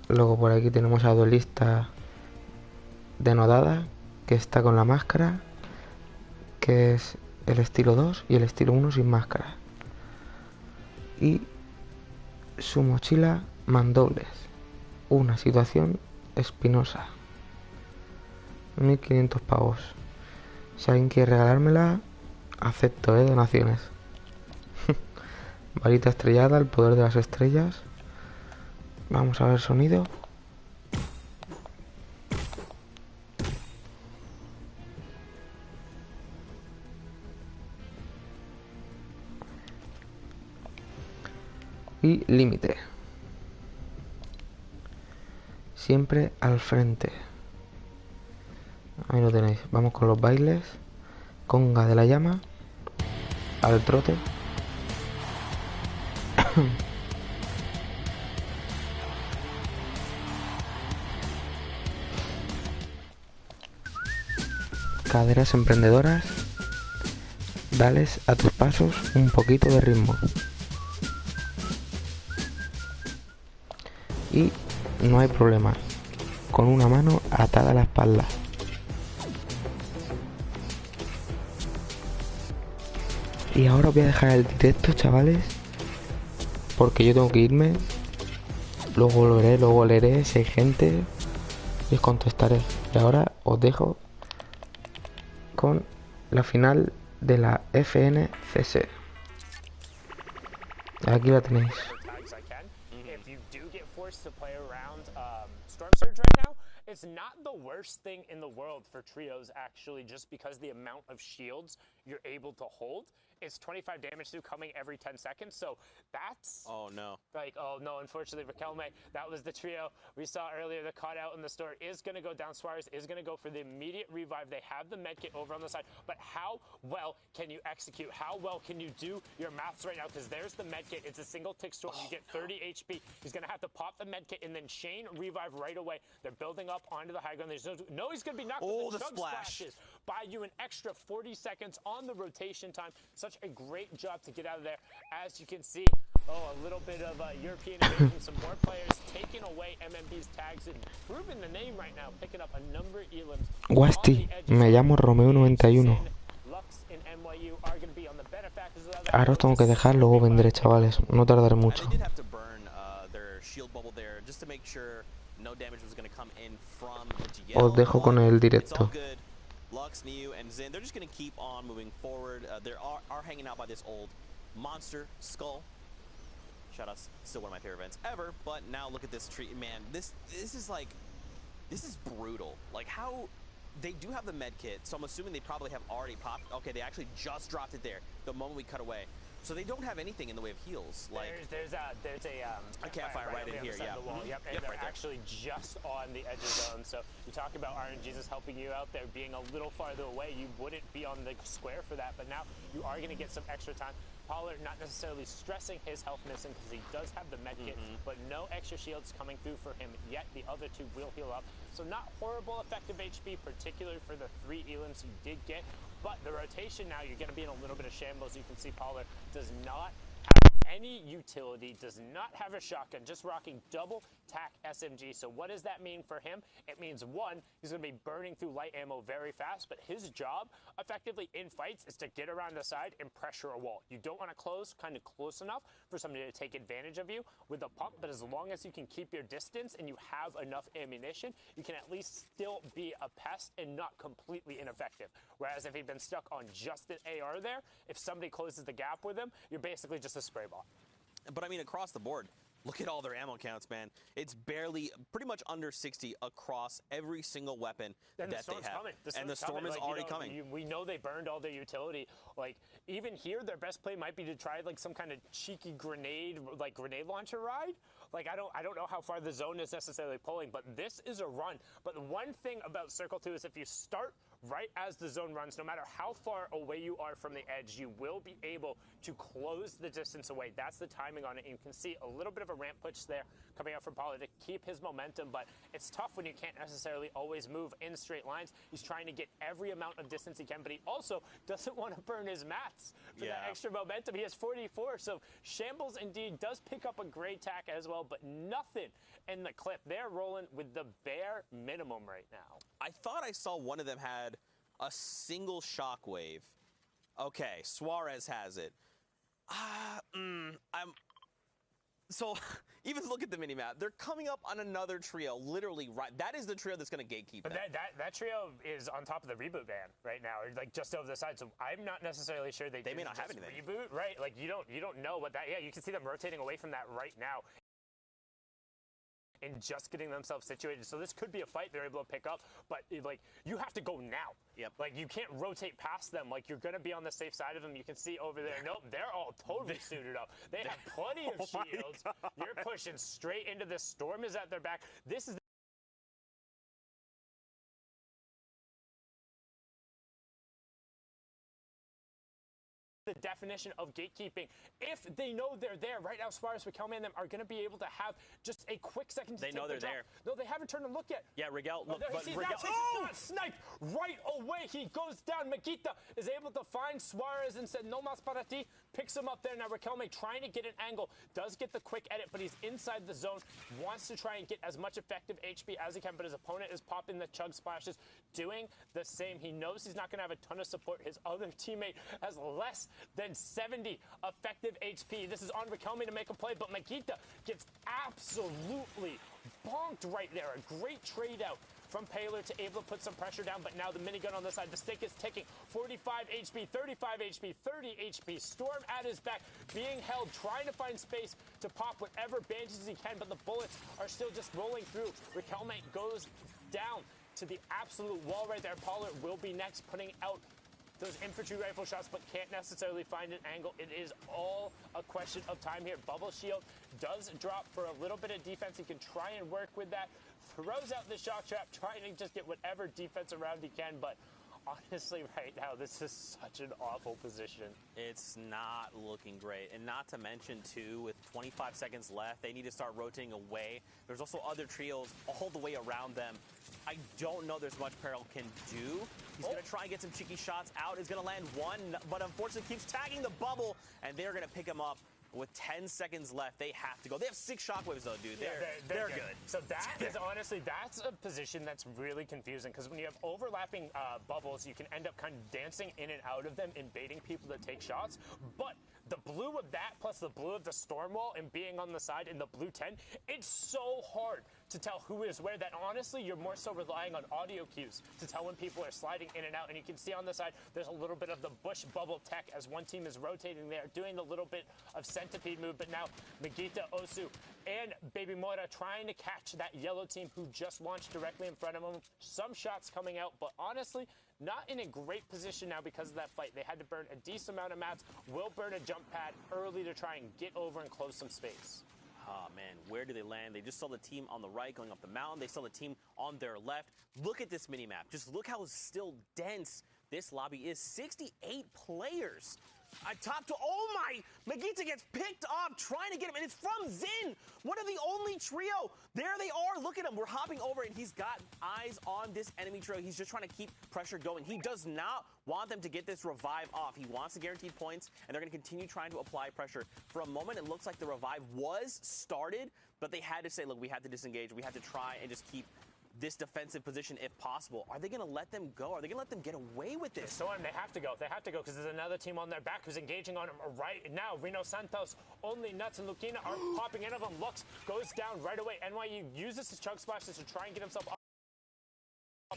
Luego por aquí tenemos a duelista denodada, que está con la máscara, que es el estilo 2 y el estilo 1 sin máscara. Y su mochila mandobles. Una situación espinosa. 1500 pavos. Si alguien quiere regalármela, acepto, donaciones. Varita estrellada, el poder de las estrellas. Vamos a ver sonido. Y límite. Siempre al frente. Ahí lo tenéis. Vamos con los bailes. Conga de la llama. Al trote. Caderas emprendedoras. Dales a tus pasos un poquito de ritmo. Y no hay problema. Con una mano atada a la espalda. Y ahora os voy a dejar el directo, chavales, porque yo tengo que irme. Luego volveré, luego leeré si hay gente y os contestaré. Y ahora os dejo con la final de la FNCS. Aquí la tenéis. It's not the worst thing in the world for trios, actually, just because the amount of shields you're able to hold. It's 25 damage through coming every 10 seconds, so that's... Oh, no. Like, oh, no, unfortunately, Raquelme, that was the trio we saw earlier. The cut out in the store is going to go down. Suarez is going to go for the immediate revive. They have the medkit over on the side, but how well can you execute? How well can you do your maths right now? Because there's the medkit. It's a single tick storm. You get 30 HP. He's going to have to pop the medkit and then chain revive right away. They're building up onto the high ground. There's no he's going to be knocked. Oh, the the chug splash. splashes buy you an extra 40 seconds on the rotation time. Such a great job to get out of there. As you can see, a little bit of European invasion. Some more players taking away MMB's tags and proving the name right now, picking up a number of elims. Guasti, me llamo Romeo91. Ahora os tengo que dejar, luego vendré, chavales. No tardaré mucho. Os dejo con el directo. Lux, Niu, and Zin, they're just going to keep on moving forward. They are hanging out by this old monster skull. Shout out, still one of my favorite events ever. But now look at this tree, man. This is like, this is brutal. Like, how they do have the med kit, so I'm assuming they probably have already popped. Okay, they actually just dropped it there the moment we cut away. So they don't have anything in the way of heals. Like there's a campfire right in here, yeah. The wall. Yep, and they're actually just on the edge of zone. So you talk about RNGesus helping you out there, being a little farther away. You wouldn't be on the square for that, but now you are going to get some extra time. Pollard not necessarily stressing his health missing because he does have the med kit, but no extra shields coming through for him yet. The other two will heal up. So not horrible effective HP, particularly for the 3 elims you did get. But the rotation now, you're going to be in a little bit of shambles. You can see Pollard does not have any utility, does not have a shotgun, just rocking double tack SMG. So what does that mean for him? It means, one, he's going to be burning through light ammo very fast, but his job effectively in fights is to get around the side and pressure a wall. You don't want to close kind of close enough for somebody to take advantage of you with a pump, but as long as you can keep your distance and you have enough ammunition, you can at least still be a pest and not completely ineffective. Whereas if he'd been stuck on just an AR there, if somebody closes the gap with him, you're basically just a spray ball. But I mean, across the board, look at all their ammo counts, man. It's barely, pretty much under 60 across every single weapon that they have. And the storm is already coming. We know they burned all their utility. Like, even here, their best play might be to try, like, some kind of cheeky grenade, like, grenade launcher ride. Like, I don't know how far the zone is necessarily pulling, but this is a run. But the one thing about Circle 2 is if you start right as the zone runs, no matter how far away you are from the edge, you will be able to close the distance away. That's the timing on it. And you can see a little bit of a ramp push there coming out from Pollard to keep his momentum, but it's tough when you can't necessarily always move in straight lines. He's trying to get every amount of distance he can, but he also doesn't want to burn his mats for that extra momentum. He has 44, so Shambles indeed does pick up a great tack as well, but nothing in the clip. They're rolling with the bare minimum right now. I thought I saw one of them had a single shockwave. Okay, Suarez has it. So, even look at the minimap. They're coming up on another trio, literally right. That is the trio that's going to gatekeep them. That trio is on top of the reboot van right now, like just over the side. So I'm not necessarily sure they may not have anything. Reboot, right? Like you don't know what that. Yeah, you can see them rotating away from that right now. And just getting themselves situated. So this could be a fight they're able to pick up, but like you have to go now. Yep. Like you can't rotate past them. Like you're going to be on the safe side of them. You can see over there. Nope, they're all totally suited up. They have plenty of shields. You're pushing straight into this. Storm is at their back. This is the definition of gatekeeping. If they know they're there, right now Suarez, Riquelme, and them are going to be able to have just a quick second to They know they're there. No, they haven't turned to look yet. Yeah, Rigel, look, but Rigel, sniped right away. He goes down. Makita is able to find Suarez and said, no mas para ti. Picks him up there. Now Riquelme trying to get an angle. Does get the quick edit, but he's inside the zone. Wants to try and get as much effective HP as he can, but his opponent is popping the chug splashes, doing the same. He knows he's not going to have a ton of support. His other teammate has less than 70 effective HP. This is on Riquelme to make a play, but Makita gets absolutely bonked right there. A great trade out from Paler to able to put some pressure down, but now the minigun on the side. The stick is ticking. 45 HP, 35 HP, 30 HP. Storm at his back, being held, trying to find space to pop whatever bandages he can, but the bullets are still just rolling through. Riquelme goes down to the absolute wall right there. Pollard will be next, putting out those infantry rifle shots, but can't necessarily find an angle. It is all a question of time here. Bubble shield does drop for a little bit of defense. He can try and work with that. Throws out the shock trap, trying to just get whatever defense around he can, but honestly, right now, this is such an awful position. It's not looking great. And not to mention, too, with 25 seconds left, they need to start rotating away. There's also other trios all the way around them. I don't know there's much Peril can do. He's going to try and get some cheeky shots out. He's going to land one, but unfortunately keeps tagging the bubble, and they're going to pick him up. With 10 seconds left, they have to go. They have 6 shockwaves, though, dude. They're good. So that is honestly, that's a position that's really confusing because when you have overlapping bubbles, you can end up kind of dancing in and out of them and baiting people to take shots. But the blue of that plus the blue of the storm wall and being on the side in the blue 10, it's so hard to tell who is where that honestly you're more so relying on audio cues to tell when people are sliding in and out. And you can see on the side there's a little bit of the bush bubble tech as one team is rotating there, doing the little bit of centipede move. But now Megita, Osu, and Baby Mora trying to catch that yellow team who just launched directly in front of them. Some shots coming out, but honestly, not in a great position now because of that fight. They had to burn a decent amount of mats, will burn a jump pad early to try and get over and close some space. Oh, man, where do they land? They just saw the team on the right going up the mountain. They saw the team on their left. Look at this mini-map. Just look how still dense this lobby is. 68 players. Top to, oh my, Megita gets picked up trying to get him, and it's from Zin, one of the only trio. There they are, look at him, we're hopping over, and he's got eyes on this enemy trio. He's just trying to keep pressure going. He does not want them to get this revive off. He wants the guaranteed points, and they're going to continue trying to apply pressure. For a moment, it looks like the revive was started, but they had to say, look, we had to disengage. We had to try and just keep this defensive position if possible. Are they going to let them go? Are they going to let them get away with this? So they have to go. They have to go because there's another team on their back who's engaging on them right now. Reno Santos, Only Nuts, and Lukina are popping in of them. Lux goes down right away. NYU uses his chug splashes to try and get himself up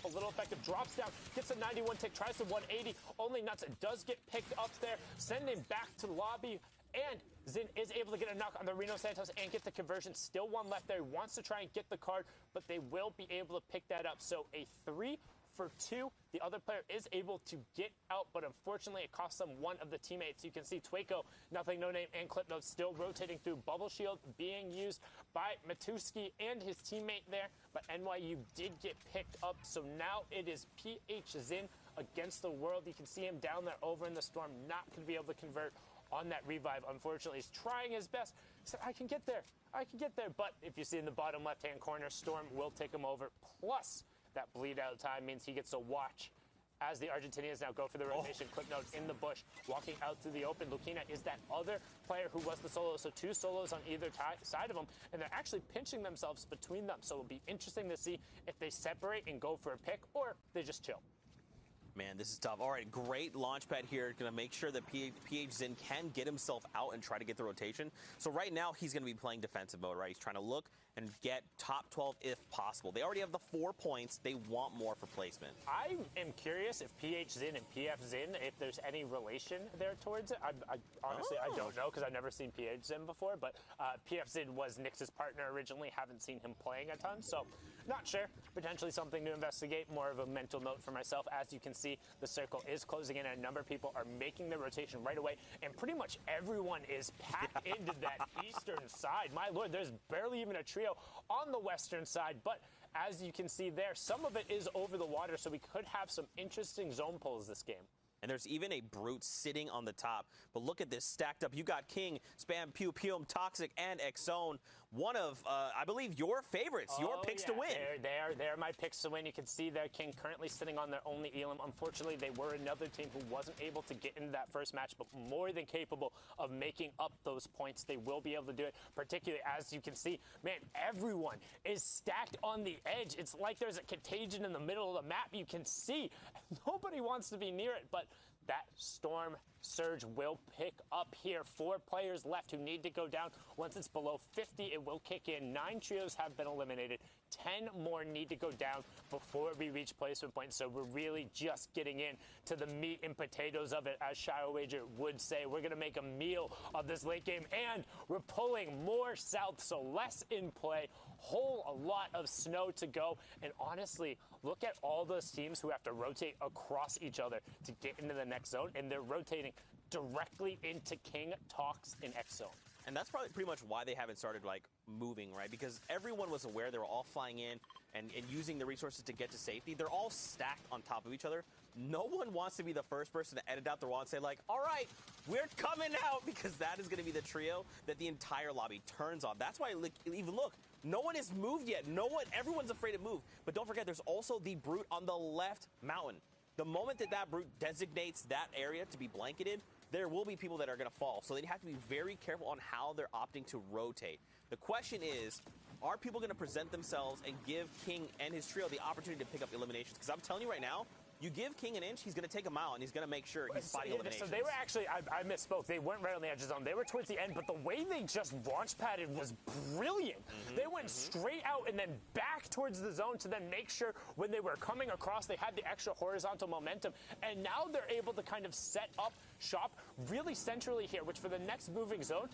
a little effective, drops down, gets a 91 tick, tries the 180. Only Nuts does get picked up there, sending back to the lobby. And Zin is able to get a knock on the Reno Santos and get the conversion. Still one left there. He wants to try and get the card, but they will be able to pick that up. So a 3 for 2. The other player is able to get out, but unfortunately it costs them one of the teammates. You can see Twaco, Nothing No Name, and Clipnote still rotating through. Bubble Shield being used by Matuski and his teammate there, but NYU did get picked up. So now it is PH Zin against the world. You can see him down there over in the storm, not going to be able to convert on that revive. Unfortunately, he's trying his best. He said, I can get there. But if you see in the bottom left-hand corner, Storm will take him over. Plus, that bleed out time means he gets to watch as the Argentinians now go for the rotation. Quick note in the bush, walking out through the open. Lukina is that other player who was the solo. So 2 solos on either side of them, and they're actually pinching themselves between them. So it'll be interesting to see if they separate and go for a pick or they just chill. Man, this is tough. All right, great launch pad here. Going to make sure that PH Zin can get himself out and try to get the rotation. So right now, he's going to be playing defensive mode, right? He's trying to look and get top 12 if possible. They already have the 4 points. They want more for placement. I am curious if PH Zin and PF Zin, if there's any relation there towards it. Honestly, I don't know because I've never seen PH Zin before, but PF Zin was Nyx's partner originally. Haven't seen him playing a ton, so not sure. Potentially something to investigate. More of a mental note for myself. As you can see, the circle is closing in, and a number of people are making the rotation right away, and pretty much everyone is packed into that eastern side. My lord, there's barely even a trio on the western side, but as you can see there, some of it is over the water, so we could have some interesting zone pulls this game. And there's even a Brute sitting on the top. But look at this stacked up. You got King, Spam, Pew, Pew, Toxic, and Xzone. One of, I believe, your favorites, your picks to win. They're my picks to win. You can see there, King currently sitting on their only Elam. Unfortunately, they were another team who wasn't able to get into that first match, but more than capable of making up those points. They will be able to do it, particularly as you can see. Man, everyone is stacked on the edge. It's like there's a contagion in the middle of the map. You can see nobody wants to be near it, but that Storm Surge will pick up here. 4 players left who need to go down. Once it's below 50, it will kick in. 9 trios have been eliminated. 10 more need to go down before we reach placement points. So we're really just getting in to the meat and potatoes of it, as Shadow Wager would say. We're going to make a meal of this late game, and we're pulling more south, so less in play. A lot of snow to go. And honestly, look at all those teams who have to rotate across each other to get into the next zone, and they're rotating directly into King, Tox, and Xzone. And that's probably pretty much why they haven't started, like, moving, right? Because everyone was aware they were all flying in and using the resources to get to safety. They're all stacked on top of each other. No one wants to be the first person to edit out the wall and say, like, all right, we're coming out, because that is going to be the trio that the entire lobby turns on. That's why, like, even look, no one has moved yet. Everyone's afraid to move. But don't forget, there's also the Brute on the left mountain. The moment that Brute designates that area to be blanketed, there will be people that are going to fall. So they have to be very careful on how they're opting to rotate. The question is, are people going to present themselves and give King and his trio the opportunity to pick up eliminations? Because I'm telling you right now, You give King an inch, he's going to take a mile, and he's going to make sure he's fighting eliminations. So they were actually, I misspoke, they weren't right on the edge of the zone. They were towards the end, but the way they just launch padded was brilliant. They went straight out and then back towards the zone to then make sure when they were coming across, they had the extra horizontal momentum. And now they're able to kind of set up shop really centrally here, which for the next moving zone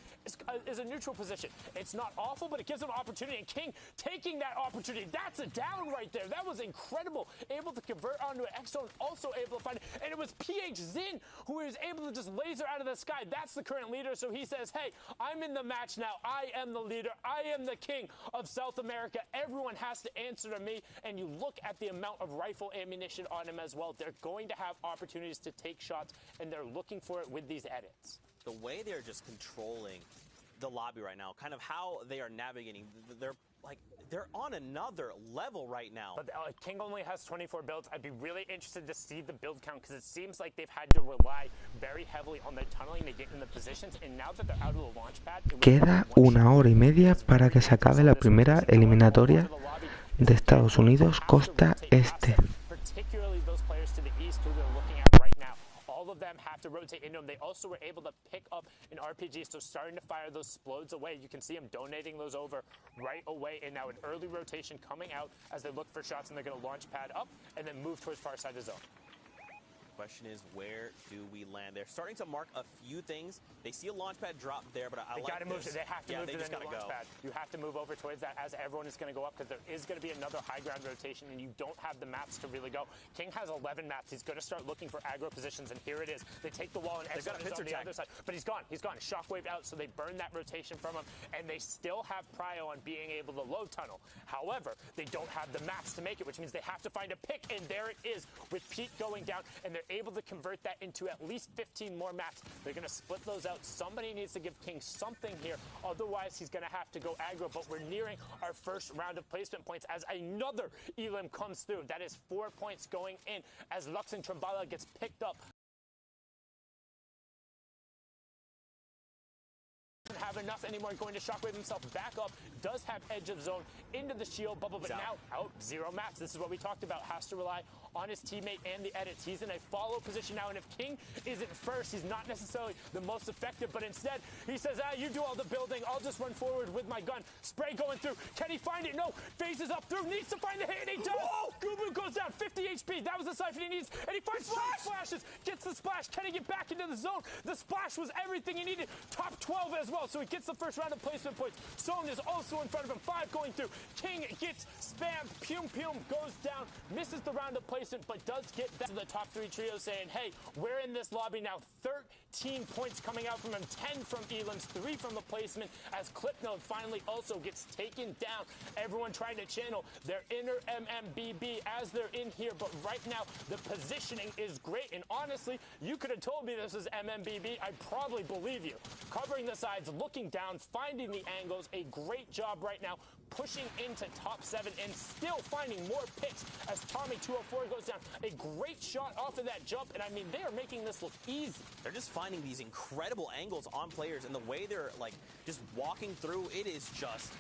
is a neutral position. It's not awful, but it gives them opportunity. And King taking that opportunity, that's a down right there. That was incredible. Able to convert onto an X zone, also able to find it. And it was PH Zin who was able to just laser out of the sky. That's the current leader. So he says, hey, I'm in the match now. I am the leader. I am the king of South America. Everyone has to answer to me. And you look at the amount of rifle ammunition on him as well. They're going to have opportunities to take shots, and they're looking for it with these edits. The way they're just controlling the lobby right now, kind of how they are navigating, they're on another level right now. But King only has 24 builds. I'd be really interested to see the build count, because it seems like they've had to rely very heavily on their tunneling to get in the positions, and now that they're out of the launch pad... Queda 1h30 para que se acabe la primera eliminatoria de Estados Unidos costa este. Particularly those players to the east who they're looking at right now. All of them have to rotate into them. They also were able to pick up an RPG, so starting to fire those explodes away. You can see them donating those over right away, and now an early rotation coming out as they look for shots, and they're going to launch pad up and then move towards far side of the zone. Question is, where do we land? They're starting to mark a few things. They see a launch pad drop there, but I like this. They have to move to the launch pad. You have to move over towards that as everyone is going to go up, because there is going to be another high ground rotation, and you don't have the maps to really go. King has 11 maps. He's going to start looking for aggro positions, and here it is. They take the wall, and X on the other side. But he's gone. He's gone. Shockwave out, so they burn that rotation from him, and they still have prio on being able to low tunnel. However, they don't have the maps to make it, which means they have to find a pick, and there it is with Pete going down, and they're able to convert that into at least 15 more maps. They're going to split those out. Somebody needs to give King something here. Otherwise, he's going to have to go aggro. But we're nearing our first round of placement points as another Elim comes through. That is 4 points going in as Lux and Trambala gets picked up. Doesn't have enough anymore, going to shockwave himself back up, does have edge of zone into the shield bubble, but now out 0 maps. This is what we talked about, has to rely on his teammate and the edits. He's in a follow position now, and if King isn't first, he's not necessarily the most effective, but instead he says, you do all the building, I'll just run forward with my gun. Spray going through, can he find it? No, phases up through, needs to find the hit, and he does. Gubu goes down, 50 HP, that was the siphon he needs, and he finds splashes, gets the splash. Can he get back into the zone? The splash was everything he needed. Top 12 as well, so he gets the first round of placement points. Zone is also in front of him, 5 going through. King gets spammed, Pum goes down, misses the round of placement, but does get back to the top 3 trio, saying, hey, we're in this lobby now. 13 points coming out from him, 10 from Elam's, 3 from the placement, as Clipnote finally also gets taken down. Everyone trying to channel their inner MMBB as they're in here, but right now the positioning is great, and honestly, you could have told me this is MMBB, I'd probably believe you. Covering the sides, looking down, finding the angles, a great job right now, pushing into top 7 and still finding more picks as Tommy 204 goes down. A great shot off of that jump, and I mean, they are making this look easy. They're just finding these incredible angles on players, and the way they're like just walking through, it is just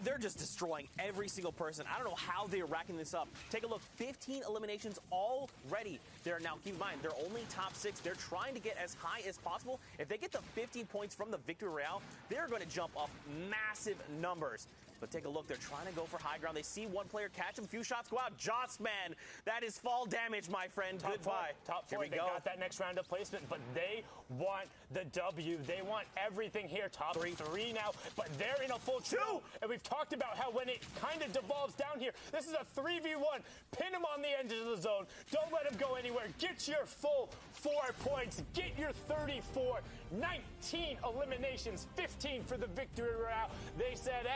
they're just destroying every single person. I don't know how they're racking this up. Take a look, 15 eliminations already. They're now, keep in mind, they're only top 6. They're trying to get as high as possible. If they get the 15 points from the Victory Royale, they're going to jump up massive numbers. But take a look, they're trying to go for high ground. They see one player catch him, a few shots go out. Jossman, that is fall damage, my friend. Goodbye. Top 4, they got that next round of placement, but they want the W. They want everything here. Top 3 now, but they're in a full 2. And we've talked about how when it kind of devolves down here, this is a 3v1. Pin him on the edge of the zone. Don't let him go anywhere. Get your full 4 points. Get your 34. 19 eliminations, 15 for the Victory Royale. They said,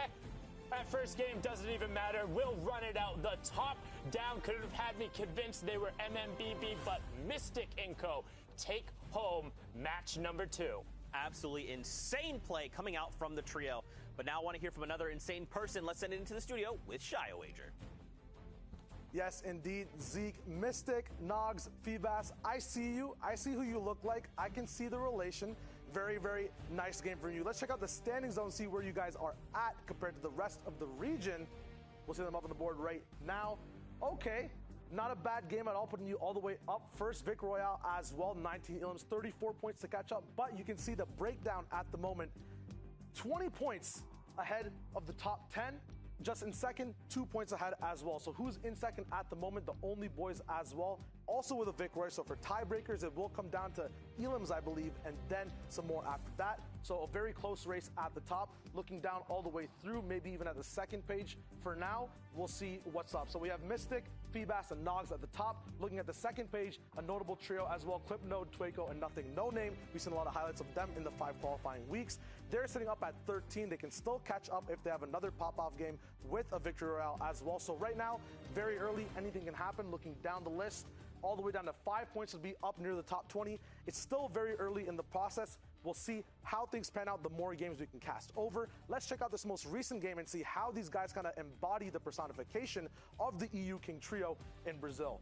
that first game doesn't even matter. We'll run it out. The top down could have had me convinced they were MMBB, but Mystic & Co. take home match number 2. Absolutely insane play coming out from the trio. But now I want to hear from another insane person. Let's send it into the studio with Shia Wager. Yes, indeed. Zeke, Mystic, Nogs, Feebas, I see you. I see who you look like. I can see the relation. Very, very nice game for you. Let's check out the standing zone, see where you guys are at compared to the rest of the region. We'll see them up on the board right now. Okay, Not a bad game at all, putting you all the way up first. Vic Royale as well, 19 elims, 34 points to catch up. But you can see the breakdown at the moment. 20 points ahead of the top 10. Just in second, 2 points ahead as well. So who's in second at the moment? The Only Boys as well. Also with a Vic Roy. So for tiebreakers, it will come down to elims, I believe, and then some more after that. So a very close race at the top. Looking down all the way through, maybe even at the second page. For now, we'll see what's up. So we have Mystic, Feebas, and Nogs at the top. Looking at the second page, a notable trio as well. Clipnode, Twaco, and Nothing No Name. We've seen a lot of highlights of them in the 5 qualifying weeks. They're sitting up at 13. They can still catch up if they have another pop-off game with a Victory Royale as well. So right now, very early, anything can happen. Looking down the list, all the way down to 5 points to be up near the top 20. It's still very early in the process. We'll see how things pan out the more games we can cast over. Let's check out this most recent game and see how these guys kind of embody the personification of the EU King Trio in Brazil.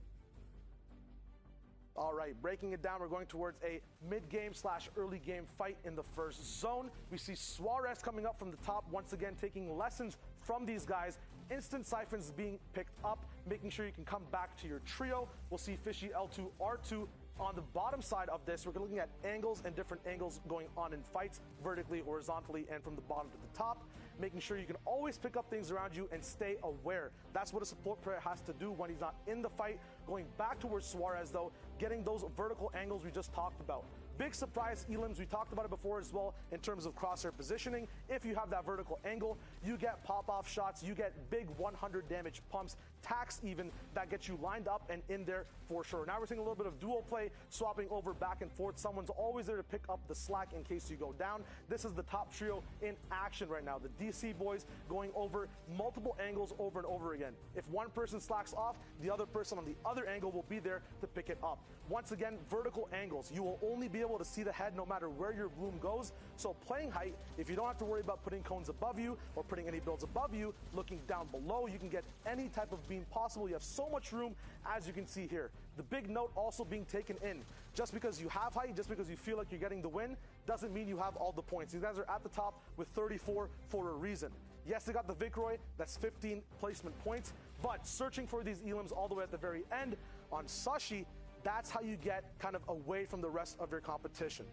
All right, breaking it down, we're going towards a mid-game / early game fight in the first zone. We see Suarez coming up from the top, once again taking lessons from these guys. Instant siphons being picked up, making sure you can come back to your trio. We'll see Fishy L2, R2 on the bottom side of this. We're looking at angles and different angles going on in fights, vertically, horizontally, and from the bottom to the top, making sure you can always pick up things around you and stay aware. That's what a support player has to do when he's not in the fight. Going back towards Suarez, though, getting those vertical angles we just talked about. Big surprise elims, we talked about it before as well in terms of crosshair positioning. If you have that vertical angle, you get pop-off shots, you get big 100 damage pumps, tax even, that gets you lined up and in there for sure. Now we're seeing a little bit of dual play, swapping over back and forth. Someone's always there to pick up the slack in case you go down. This is the top trio in action right now. The DC boys going over multiple angles over and over again. If one person slacks off, the other person on the other angle will be there to pick it up. Once again, vertical angles. You will only be able to see the head no matter where your bloom goes. So playing height, if you don't have to worry about putting cones above you or putting any builds above you, looking down below, you can get any type of beam possible. You have so much room, as you can see here. The big note also being taken in. Just because you have height, just because you feel like you're getting the win, doesn't mean you have all the points. These guys are at the top with 34 for a reason. Yes, they got the Vic Roy, that's 15 placement points, but searching for these elims all the way at the very end on Sashi, that's how you get kind of away from the rest of your competition.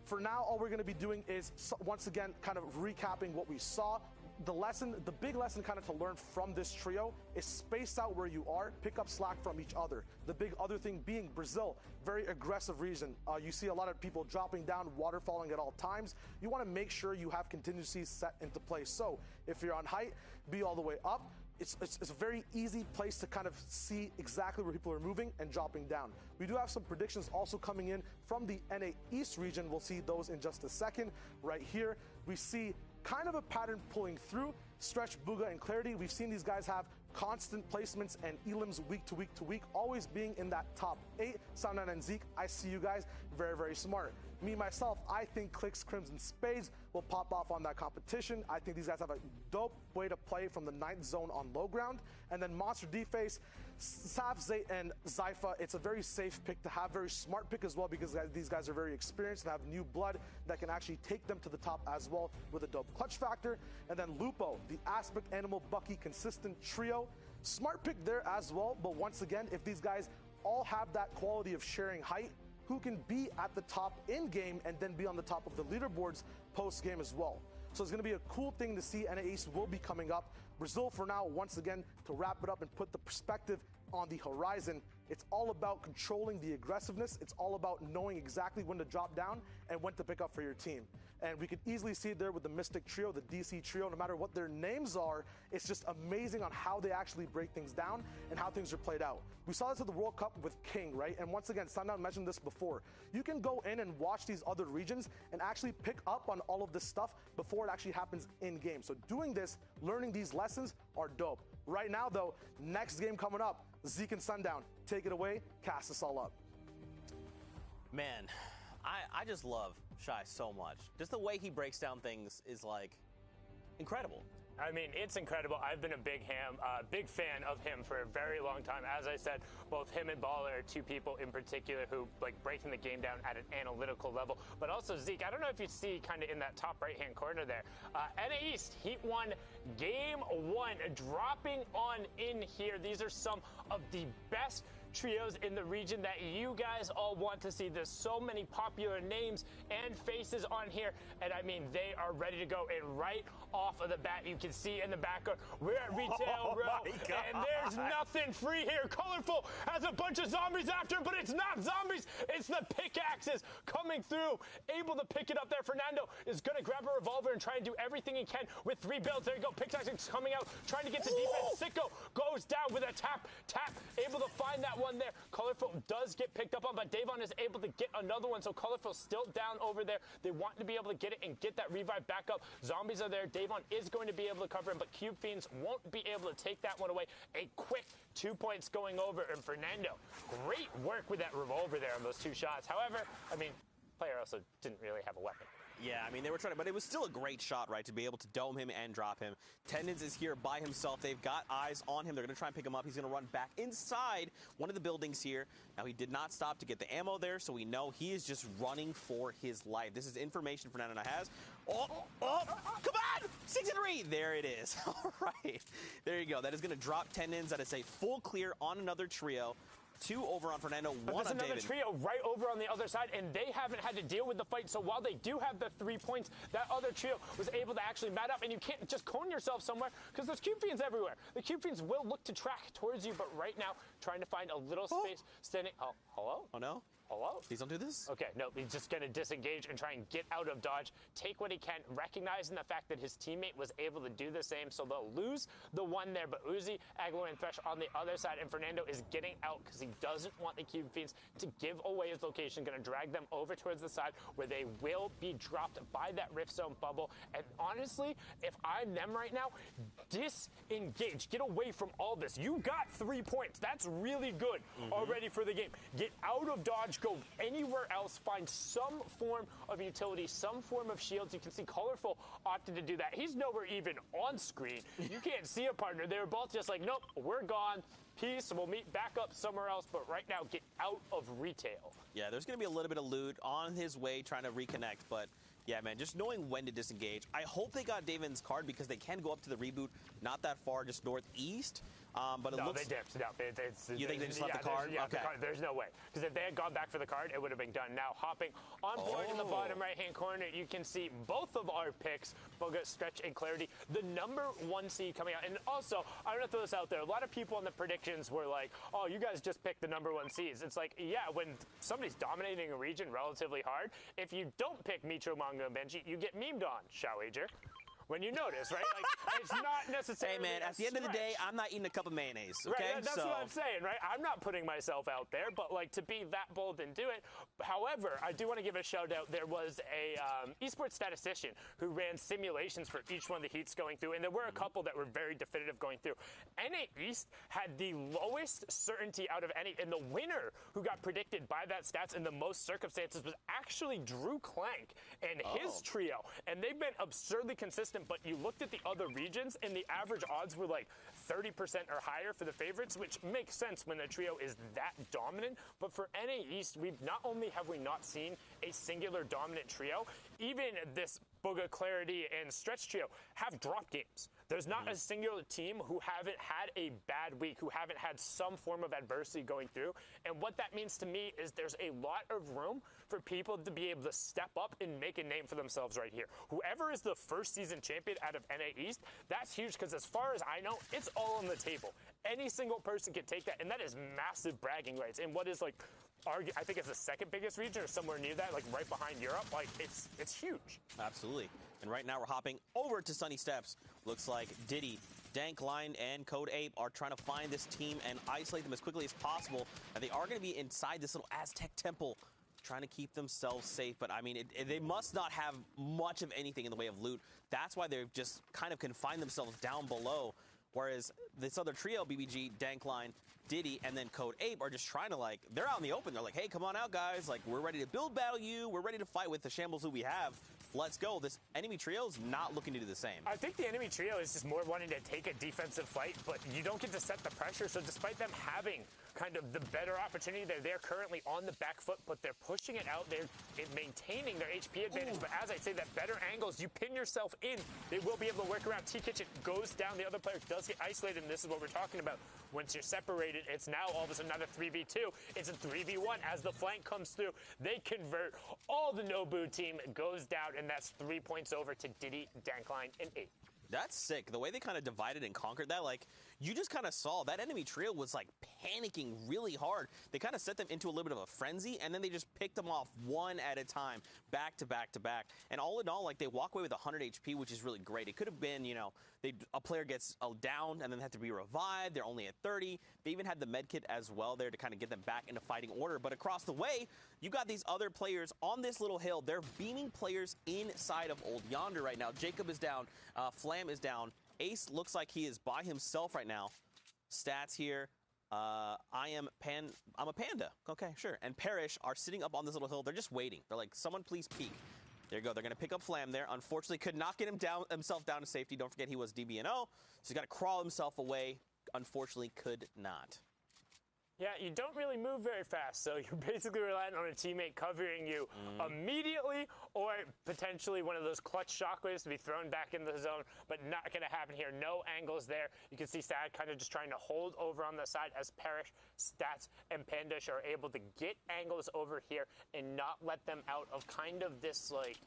For now, all we're going to be doing is, once again, kind of recapping what we saw. The lesson, the big lesson kind of to learn from this trio is space out where you are, pick up slack from each other. The big other thing being Brazil, very aggressive region. You see a lot of people dropping down, waterfalling at all times. You want to make sure you have contingencies set into place. So if you're on height, be all the way up. It's a very easy place to kind of see exactly where people are moving and dropping down. We do have some predictions also coming in from the NA East region. We'll see those in just a second. Right here, we see kind of a pattern pulling through. Stretch, Booga, and Clarity, we've seen these guys have constant placements and elims week to week to week, always being in that top 8. Soundon and Zeke, I see you guys very, very smart. Me, myself, I think Clicks, Crimson, Spades will pop off on that competition. I think these guys have a dope way to play from the 9th zone on low ground. And then Monster D-Face, Saf, Zay, and Zypha, it's a very safe pick to have, very smart pick as well, because these guys are very experienced and have new blood that can actually take them to the top as well with a dope clutch factor. And then Lupo, the Aspect, Animal, Bucky, consistent trio. Smart pick there as well, but once again, if these guys all have that quality of sharing height, who can be at the top in-game and then be on the top of the leaderboards post-game as well. So it's going to be a cool thing to see. NA East will be coming up. Brazil for now, once again, to wrap it up and put the perspective on the horizon. It's all about controlling the aggressiveness. It's all about knowing exactly when to drop down and when to pick up for your team. And we could easily see it there with the Mystic Trio, the DC Trio, no matter what their names are, it's just amazing on how they actually break things down and how things are played out. We saw this at the World Cup with King, right? And once again, Sundown mentioned this before. You can go in and watch these other regions and actually pick up on all of this stuff before it actually happens in-game. So doing this, learning these lessons are dope. Right now, though, next game coming up, Zeke and Sundown. Take it away, cast us all up. Man, I just love Shy so much. Just the way he breaks down things is like incredible. I mean, it's incredible. I've been a big fan of him for a very long time. As I said, both him and Baller are two people in particular who like breaking the game down at an analytical level. But also Zeke, I don't know if you see kind of in that top right-hand corner there, NA East Heat 1 Game 1 dropping on in here. These are some of the best trios in the region that you guys all want to see. There's so many popular names and faces on here, and I mean, they are ready to go. And right off of the bat, you can see in the background, we're at Retail Row, and there's nothing free here. Colorful has a bunch of zombies after him, but it's not zombies, it's the pickaxes coming through, able to pick it up there. Fernando is going to grab a revolver and try and do everything he can with 3 builds. There you go, pickaxes coming out, trying to get the defense. Sicko goes down with a tap, able to find that one there. Colorful does get picked up on, but Davon is able to get another one, so Colorful still down over there. They want to be able to get it and get that revive back up. Zombies are there. Davon is going to be able to cover him, but Cube Fiends won't be able to take that one away. A quick 2 points going over, and Fernando, great work with that revolver there on those 2 shots. However, I mean, player also didn't really have a weapon. Yeah, I mean, they were trying to, but it was still a great shot, right, to be able to dome him and drop him. Tendons is here by himself. They've got eyes on him. They're going to try and pick him up. He's going to run back inside one of the buildings here. Now, he did not stop to get the ammo there, so we know he is just running for his life. This is information Fernando has. Oh, come on! 6-3! There it is. All right. There you go. That is going to drop Tendons. That is a full clear on another trio. 2 over on Fernando, 1 on David. Another trio right over on the other side, and they haven't had to deal with the fight. So while they do have the 3 points, that other trio was able to actually mat up, and you can't just cone yourself somewhere because there's Cube Fiends everywhere. The Cube Fiends will look to track towards you, but right now, trying to find a little space, standing. Oh, hello? Oh, no? Hello? Please don't do this. Okay, no, he's just going to disengage and try and get out of dodge, take what he can, recognizing the fact that his teammate was able to do the same, so they'll lose the one there. But Uzi, Aguilar, and Thresh on the other side, and Fernando is getting out because he doesn't want the Cube Fiends to give away his location, going to drag them over towards the side where they will be dropped by that Rift Zone bubble. And honestly, if I'm them right now, disengage. Get away from all this. You got 3 points. That's really good already for the game. Get out of dodge. Go anywhere else, find some form of utility, some form of shields. You can see Colorful opted to do that. He's nowhere even on screen. You can't see a partner. They were both just like, nope, we're gone. Peace. We'll meet back up somewhere else. But right now, get out of retail. Yeah, there's going to be a little bit of loot on his way trying to reconnect, but yeah, man, just knowing when to disengage. I hope they got Davin's card because they can go up to the reboot, not that far, just northeast. But it looks... they dipped. No, you think they just left the card? Yeah, okay. the card, there's no way. Because if they had gone back for the card, it would have been done. Now, hopping on board in the bottom right-hand corner, you can see both of our picks, Boga, Stretch, and Clarity, the number 1 seed coming out. And also, I'm going to throw this out there. A lot of people in the predictions were like, oh, you guys just picked the number 1 seeds. It's like, yeah, when somebody's dominating a region relatively hard, if you don't pick Mitro, Manga, and Benji, you get memed on, shall wager. When you notice, right? Like, it's not necessarily. Hey, man, at the end of the day, I'm not eating a cup of mayonnaise, okay? Right, that's what I'm saying, right? I'm not putting myself out there, but, like, to be that bold and do it. However, I do want to give a shout-out. There was a esports statistician who ran simulations for each one of the heats going through, and there were a couple that were very definitive going through. NA East had the lowest certainty out of any, and the winner who got predicted by that stats in the most circumstances was actually Drew Clank and his trio, and they've been absurdly consistent. But you looked at the other regions, and the average odds were like 30% or higher for the favorites, which makes sense when the trio is that dominant. But for NA East, not only have we not seen a singular dominant trio, even this Boga, Clarity, and Stretch trio have dropped games. There's not a singular team who haven't had a bad week, who haven't had some form of adversity going through. And what that means to me is there's a lot of room for people to be able to step up and make a name for themselves right here. Whoever is the first season champion out of NA East, that's huge because as far as I know, it's all on the table. Any single person can take that, and that is massive bragging rights. And what is like, I think it's the second biggest region or somewhere near that, like right behind Europe. Like it's huge. Absolutely. And right now we're hopping over to Sunny Steps. Looks like Diddy, Dankline, and Code Ape are trying to find this team and isolate them as quickly as possible. And they are going to be inside this little Aztec temple trying to keep themselves safe. But, I mean, they must not have much of anything in the way of loot. That's why they've just kind of confined themselves down below. Whereas this other trio, BBG, Dankline, Diddy, and then Code Ape are just trying to, like, they're out in the open. They're like, hey, come on out, guys. Like, we're ready to build battle you. We're ready to fight with the shambles who we have. let's go. This enemy trio is not looking to do the same. I think the enemy trio is just more wanting to take a defensive fight, but you don't get to set the pressure. So despite them having kind of the better opportunity, they're currently on the back foot, but they're pushing it out. They're maintaining their HP advantage. But as I say, that better angles, you pin yourself in, they will be able to work around. T-Kitchen goes down. The other player does get isolated, and this is what we're talking about. Once you're separated, it's now all of a sudden not a 3v2. It's a 3v1. As the flank comes through, they convert. All the Nobu team goes down, and that's 3 points over to Diddy, Dankline, and 8. That's sick. The way they kind of divided and conquered that, like, you just kind of saw that enemy trio was, like, panicking really hard. They kind of set them into a little bit of a frenzy, and then they just picked them off one at a time, back to back to back. And all in all, like, they walk away with 100 HP, which is really great. It could have been, you know, a player gets down and then have to be revived. They're only at 30. They even had the med kit as well there to kind of get them back into fighting order. But across the way, you got these other players on this little hill. They're beaming players inside of Old Yonder right now. Jacob is down. Flam is down. Ace looks like he is by himself right now. Stats here. I'm a panda. Okay, sure. And Parrish are sitting up on this little hill. They're just waiting. They're like, someone please peek. There you go. They're going to pick up Flam there. Unfortunately, could not get himself down to safety. Don't forget he was DBNO. So he's got to crawl himself away. Unfortunately, could not. Yeah, you don't really move very fast, so you're basically relying on a teammate covering you immediately, or potentially one of those clutch shockwaves to be thrown back in the zone, but not going to happen here. No angles there. You can see Sad kind of just trying to hold over on the side as Parrish, Stats, and Pandish are able to get angles over here and not let them out of kind of this, like,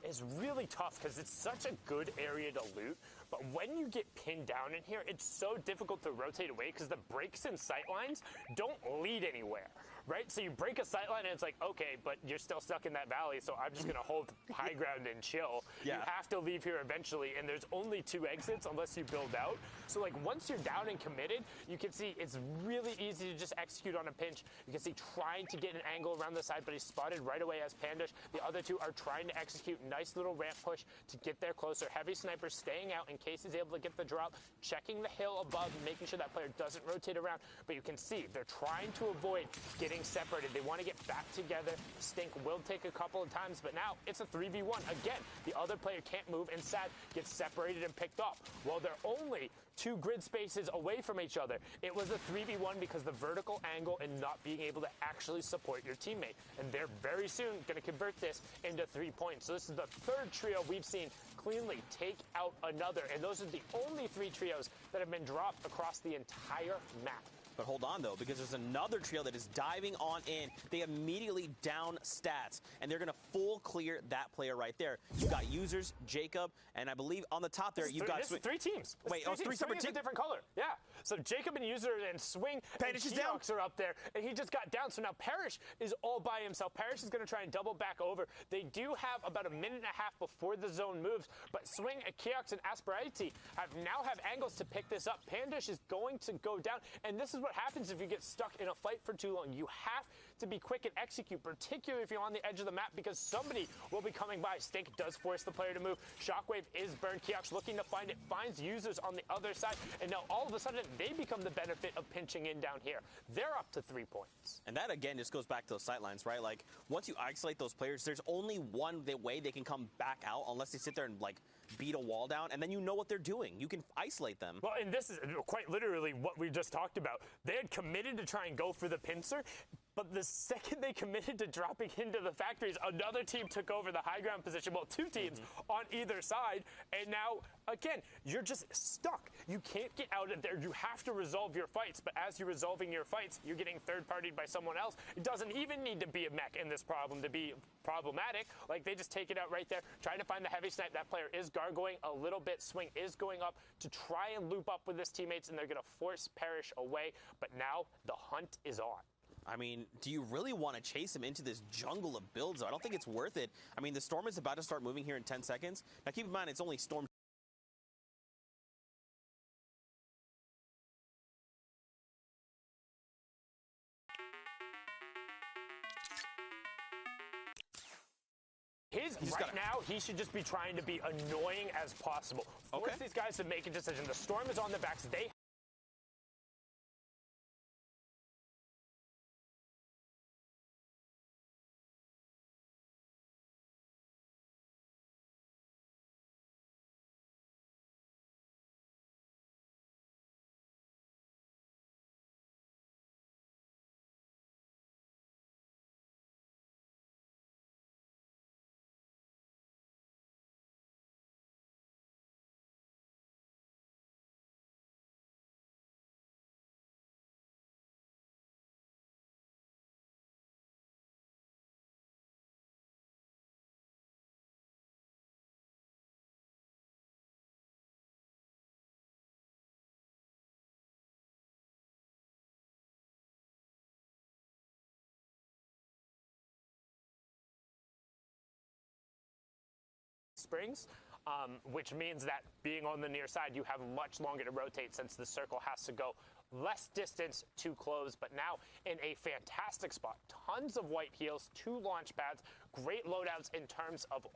it's really tough because it's such a good area to loot. But when you get pinned down in here, it's so difficult to rotate away because the breaks and sightlines don't lead anywhere, right? So you break a sightline and it's like, okay, but you're still stuck in that valley, so I'm just going to hold high ground and chill. Yeah. You have to leave here eventually, and there's only 2 exits unless you build out. So, like, once you're down and committed, you can see it's really easy to just execute on a pinch. You can see trying to get an angle around the side, but he's spotted right away as Pandish. The other 2 are trying to execute nice little ramp push to get there closer. Heavy Sniper staying out in case he's able to get the drop, checking the hill above, making sure that player doesn't rotate around. But you can see they're trying to avoid getting separated. They want to get back together. Stink will take a couple of times, but now it's a 3v1. Again, the other player can't move, and Sad gets separated and picked off. Well, they're only 2 grid spaces away from each other. It was a 3v1 because the vertical angle and not being able to actually support your teammate. And they're very soon going to convert this into 3 points. So this is the 3rd trio we've seen cleanly take out another. And those are the only 3 trios that have been dropped across the entire map. But hold on, though, because there's another trio that is diving on in. They immediately down Stats, and they're going to full clear that player right there. You've got Users, Jacob, and I believe on the top there, you've got... This is 3 teams. Wait, oh, 3 separate teams? a different color. Yeah. So Jacob and User and Swing Parrish and Keox are up there, and he just got down. So now Parrish is all by himself. Parrish is going to try and double back over. They do have about a minute and a half before the zone moves, but Swing, Keox, and Asperity now have angles to pick this up. Pandish is going to go down, and this is what happens if you get stuck in a fight for too long. You have to be quick and execute, particularly if you're on the edge of the map, because somebody will be coming by. Stink does force the player to move. Shockwave is burned. Keox looking to find it, finds Users on the other side, and now all of a sudden they become the benefit of pinching in down here. They're up to 3 points. And that, again, just goes back to those sightlines, right? Like, once you isolate those players, there's only one way they can come back out unless they sit there and, like, beat a wall down, and then you know what they're doing. You can isolate them. Well, and this is quite literally what we just talked about. They had committed to try and go for the pincer, but the second they committed to dropping into the factories, another team took over the high ground position. Well, 2 teams on either side, and now, again, you're just stuck. You can't get out of there. You have to resolve your fights, but as you're resolving your fights, you're getting third-partied by someone else. It doesn't even need to be a mech in this problem to be problematic. Like, they just take it out right there, trying to find the heavy snipe. That player is gargoyling a little bit. Swing is going up to try and loop up with his teammates, and they're going to force Parrish away, but now the hunt is on. I mean, do you really want to chase him into this jungle of builds? I don't think it's worth it. I mean, the Storm is about to start moving here in 10 seconds. Now, keep in mind, it's only Storm. Right now, he should just be trying to be annoying as possible. Force these guys to make a decision. The Storm is on their backs. They springs. Which means that being on the near side, you have much longer to rotate since the circle has to go less distance to close, but now in a fantastic spot. Tons of white heals, 2 launch pads, great loadouts in terms of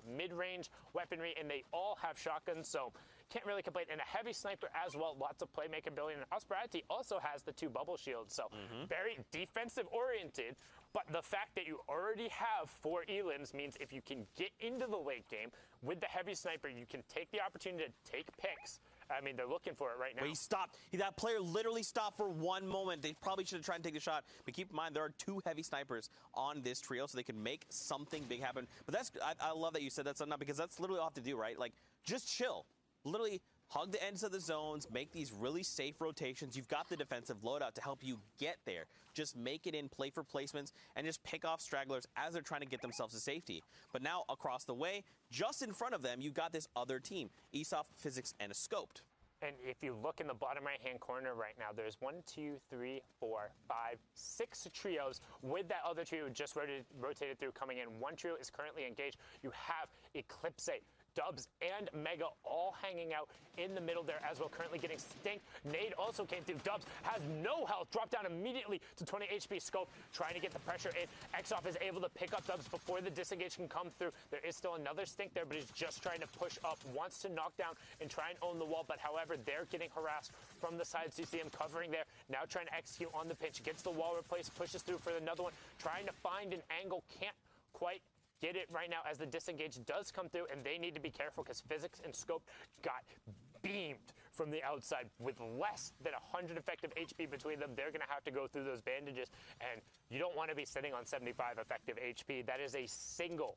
mid-range weaponry, and they all have shotguns, so can't really complain. And a heavy sniper as well, lots of playmaking ability. And Osperati also has the 2 bubble shields, so very defensive-oriented. But the fact that you already have 4 elims means if you can get into the late game with the heavy sniper, you can take the opportunity to take picks. I mean, they're looking for it right now. But he stopped. That player literally stopped for 1 moment. They probably should have tried to take the shot. But keep in mind, there are 2 heavy snipers on this trio, so they can make something big happen. But I love that you said that's enough, because that's literally all I have to do, right? Like, just chill. Literally hug the ends of the zones, make these really safe rotations. You've got the defensive loadout to help you get there. Just make it in, play for placements, and just pick off stragglers as they're trying to get themselves to safety. But now, across the way, just in front of them, you've got this other team, ESOF, Physics, and Scoped. And if you look in the bottom right-hand corner right now, there's 1, 2, 3, 4, 5, 6 trios with that other trio just rotated through coming in. 1 trio is currently engaged. You have Eclipse, Dubs, and Mega all hanging out in the middle there as well, currently getting stinked. Nade also came through. Dubs has no health, dropped down immediately to 20 HP. Scope trying to get the pressure in. Exoff is able to pick up Dubs before the disengage can come through. There is still another stink there, but he's just trying to push up, wants to knock down and try and own the wall, but however, they're getting harassed from the sides. You see him covering there, now trying to execute on the pinch, gets the wall replaced, pushes through for another one, trying to find an angle, can't quite get it right now as the disengage does come through, and they need to be careful because Physics and Scope got beamed from the outside with less than 100 effective HP between them. They're going to have to go through those bandages, and you don't want to be sitting on 75 effective HP. That is a single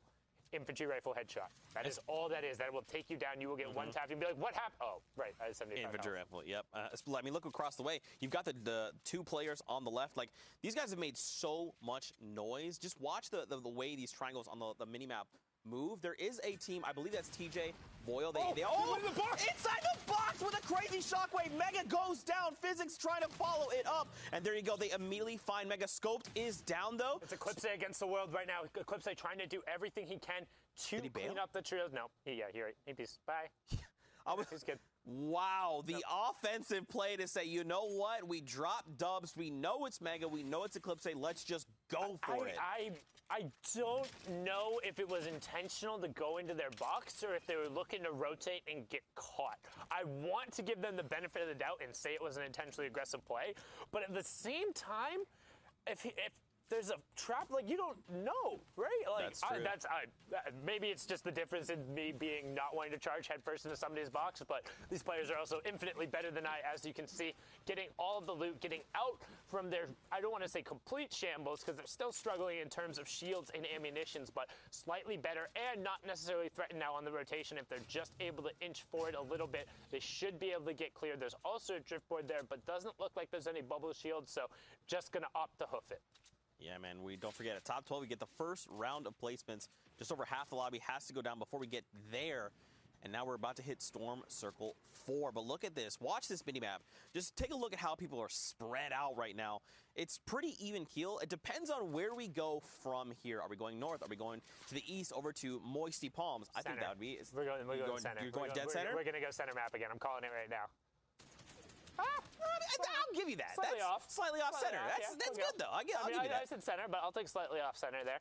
infantry rifle headshot. That is all that is. That will take you down. You will get 1 tap. You'll be like, what happened? Oh, right. I had 75 infantry health. rifle, yep. I mean, look across the way. You've got the 2 players on the left. Like, these guys have made so much noise. Just watch the way these triangles on the mini-map move. There is a team, I believe that's TJ, Boyle. They in the box! Inside the box with a crazy shockwave. Mega goes down. Physics trying to follow it up. And there you go. They immediately find Mega. Scoped is down, though. It's Eclipse against the world right now. Eclipse trying to do everything he can to clean up the trios. No, he's bye. He's good. Wow, the offensive play to say, you know what? We dropped Dubs. We know it's Mega. We know it's Eclipse. Let's just go for it. I don't know if it was intentional to go into their box or if they were looking to rotate and get caught. I want to give them the benefit of the doubt and say it was an intentionally aggressive play, but at the same time, if there's a trap, like, you don't know, right? Like, that's true. Maybe it's just the difference in me being not wanting to charge headfirst into somebody's box, but these players are also infinitely better than I, as you can see, getting all of the loot, getting out from their, I don't want to say complete shambles, because they're still struggling in terms of shields and ammunitions, but slightly better and not necessarily threatened now on the rotation. If they're just able to inch forward a little bit, they should be able to get clear. There's also a driftboard there, but doesn't look like there's any bubble shields, so just going to opt to hoof it. Yeah, man, we don't forget, at top 12, we get the first round of placements. Just over half the lobby has to go down before we get there. And now we're about to hit Storm Circle 4. But look at this. Watch this minimap. Just take a look at how people are spread out right now. It's pretty even keel. It depends on where we go from here. Are we going north? Are we going to the east over to Moisty Palms? I think that would be... We're going center. You're going dead center? We're going to go center map again. I'm calling it right now. I'll give you that. Slightly off. Slightly off center. That's good, though. I'll give you that. I said center, but I'll take slightly off center there.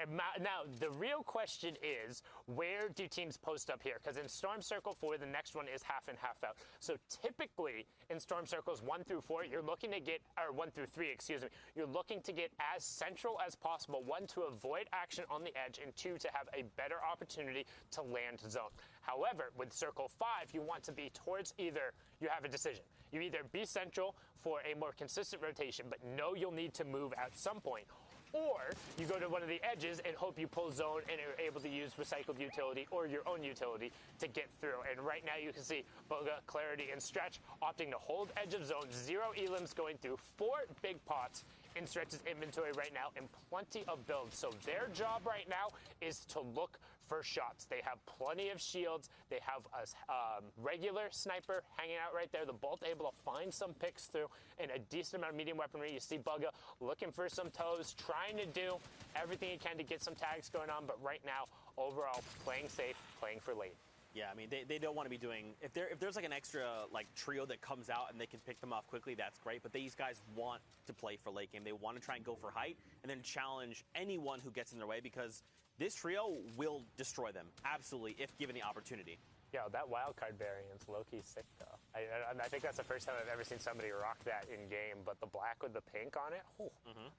Now, the real question is, where do teams post up here? Because in Storm Circle 4, the next one is half and half out. So typically, in Storm Circles 1 through 4, you're looking to get, or 1 through 3, excuse me, you're looking to get as central as possible. 1, to avoid action on the edge, and 2, to have a better opportunity to land zone. However, with Circle 5, you want to be towards either, you have a decision. You either be central for a more consistent rotation, but know you'll need to move at some point, or you go to one of the edges and hope you pull zone and are able to use recycled utility or your own utility to get through. And right now you can see Boga, Clarity, and Stretch opting to hold edge of zone. 0 elims going through, 4 big pots in Stretch's inventory right now, and plenty of builds. So their job right now is to look for shots. They have plenty of shields. They have a regular sniper hanging out right there. The Bolt able to find some picks through, and a decent amount of medium weaponry. You see Bugga looking for some toes, trying to do everything he can to get some tags going on, but right now overall playing safe, playing for late. Yeah, I mean, they don't want to be doing, if there's like an extra like trio that comes out and they can pick them off quickly, that's great. But these guys want to play for late game. They want to try and go for height and then challenge anyone who gets in their way, because this trio will destroy them, absolutely, if given the opportunity. Yeah, that wildcard variant's low-key sick, though. I think that's the first time I've ever seen somebody rock that in-game, but the black with the pink on it,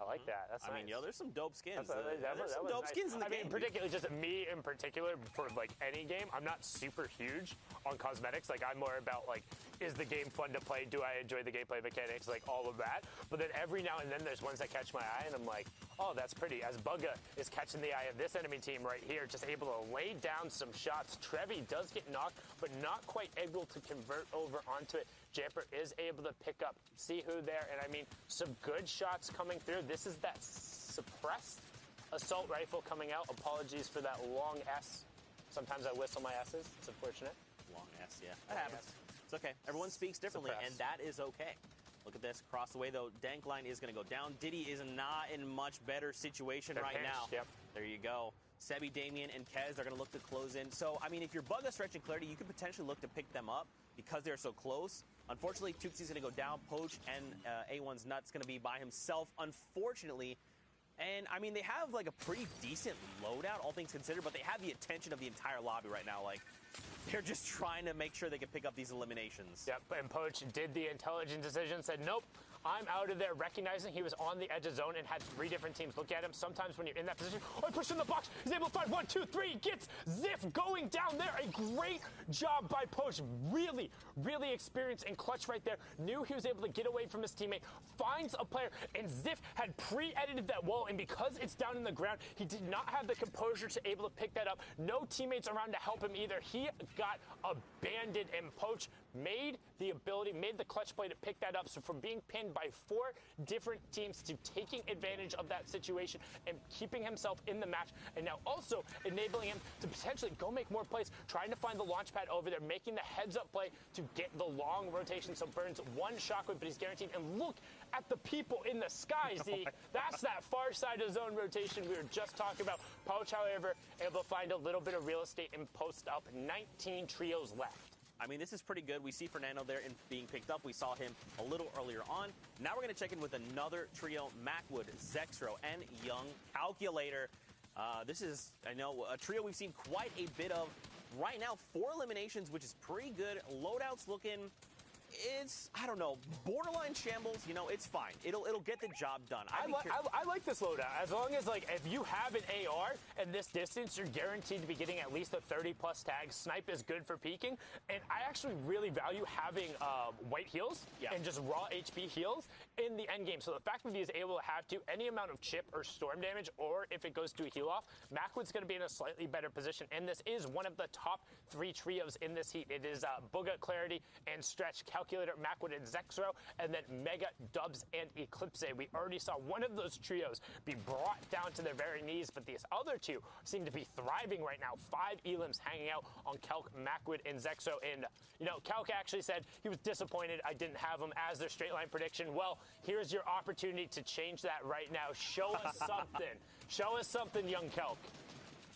I like that. That's nice. I mean, yo, there's some dope skins. There's some dope skins in the game. I mean, particularly just me in particular, for, like, any game, I'm not super huge on cosmetics. Like, I'm more about, like, is the game fun to play? Do I enjoy the gameplay mechanics? Like, all of that. But then every now and then there's ones that catch my eye, and I'm like, oh, that's pretty. As Bugga is catching the eye of this enemy team right here, just able to lay down some shots. Trevi does get knocked, but not quite able to convert over onto it. Jamper is able to pick up Sihu there, and I mean, some good shots coming through. This is that suppressed assault rifle coming out. Apologies for that long S. Sometimes I whistle my S's. It's unfortunate. Long S, yeah. That happens. It's okay. Everyone speaks differently, and that is okay. Look at this. Across the way, though, Dankline is going to go down. Diddy is not in much better situation right now. Yep. There you go. Sebi, Damien, and Kez are going to look to close in. So, I mean, if you're Bugga, Stretch, and Clarity, you could potentially look to pick them up because they're so close. Unfortunately, Tuxi's going to go down. Poach and A1's Nuts going to be by himself, unfortunately. And, I mean, they have, like, a pretty decent loadout, all things considered, but they have the attention of the entire lobby right now. Like, they're just trying to make sure they can pick up these eliminations. Yep, and Poach did the intelligent decision, said, nope, I'm out of there, recognizing he was on the edge of zone and had 3 different teams look at him. Sometimes when you're in that position, oh, he pushed in the box. He's able to find 1, 2, 3, gets Ziff going down there. A great job by Poach. Really, really experienced and clutch right there. Knew he was able to get away from his teammate, finds a player, and Ziff had pre-edited that wall, and because it's down in the ground, he did not have the composure to able to pick that up. No teammates around to help him either. He got abandoned, and Poach made the clutch play to pick that up. So from being pinned by 4 different teams to taking advantage of that situation and keeping himself in the match, and now also enabling him to potentially go make more plays, trying to find the launch pad over there, making the heads-up play to get the long rotation. So burns 1 shockwave, but he's guaranteed. And look at the people in the sky, Zeke. That's that far side of zone rotation we were just talking about. Poach, however, able to find a little bit of real estate and post up. 19 trios left. I mean, this is pretty good. We see Fernando there being picked up. We saw him a little earlier on. Now we're going to check in with another trio, Macwood, Zexro, and Young Calculator. This is, I know, a trio we've seen quite a bit of. Right now, 4 eliminations, which is pretty good. Loadouts looking, it's, I don't know, borderline shambles. You know, it's fine. It'll get the job done. I like this loadout. As long as, like, if you have an AR and this distance, you're guaranteed to be getting at least a 30-plus tag. Snipe is good for peeking. And I actually really value having white heals and just raw HP heals in the end game. So the fact that he is able to have any amount of chip or storm damage, or if it goes to a heal off, Macwood's going to be in a slightly better position. And this is one of the top 3 trios in this heat. It is Bugga, Clarity, and Stretch, Calculator, Macwood, and Zexro, and then Mega, Dubs, and Eclipse. We already saw one of those trios be brought down to their very knees, but these other 2 seem to be thriving right now. 5 elims hanging out on Calc, Macwood, and Zexo. And, you know, Calc actually said he was disappointed I didn't have him as their straight line prediction. Well, here's your opportunity to change that right now. Show us something. Show us something, young Calc.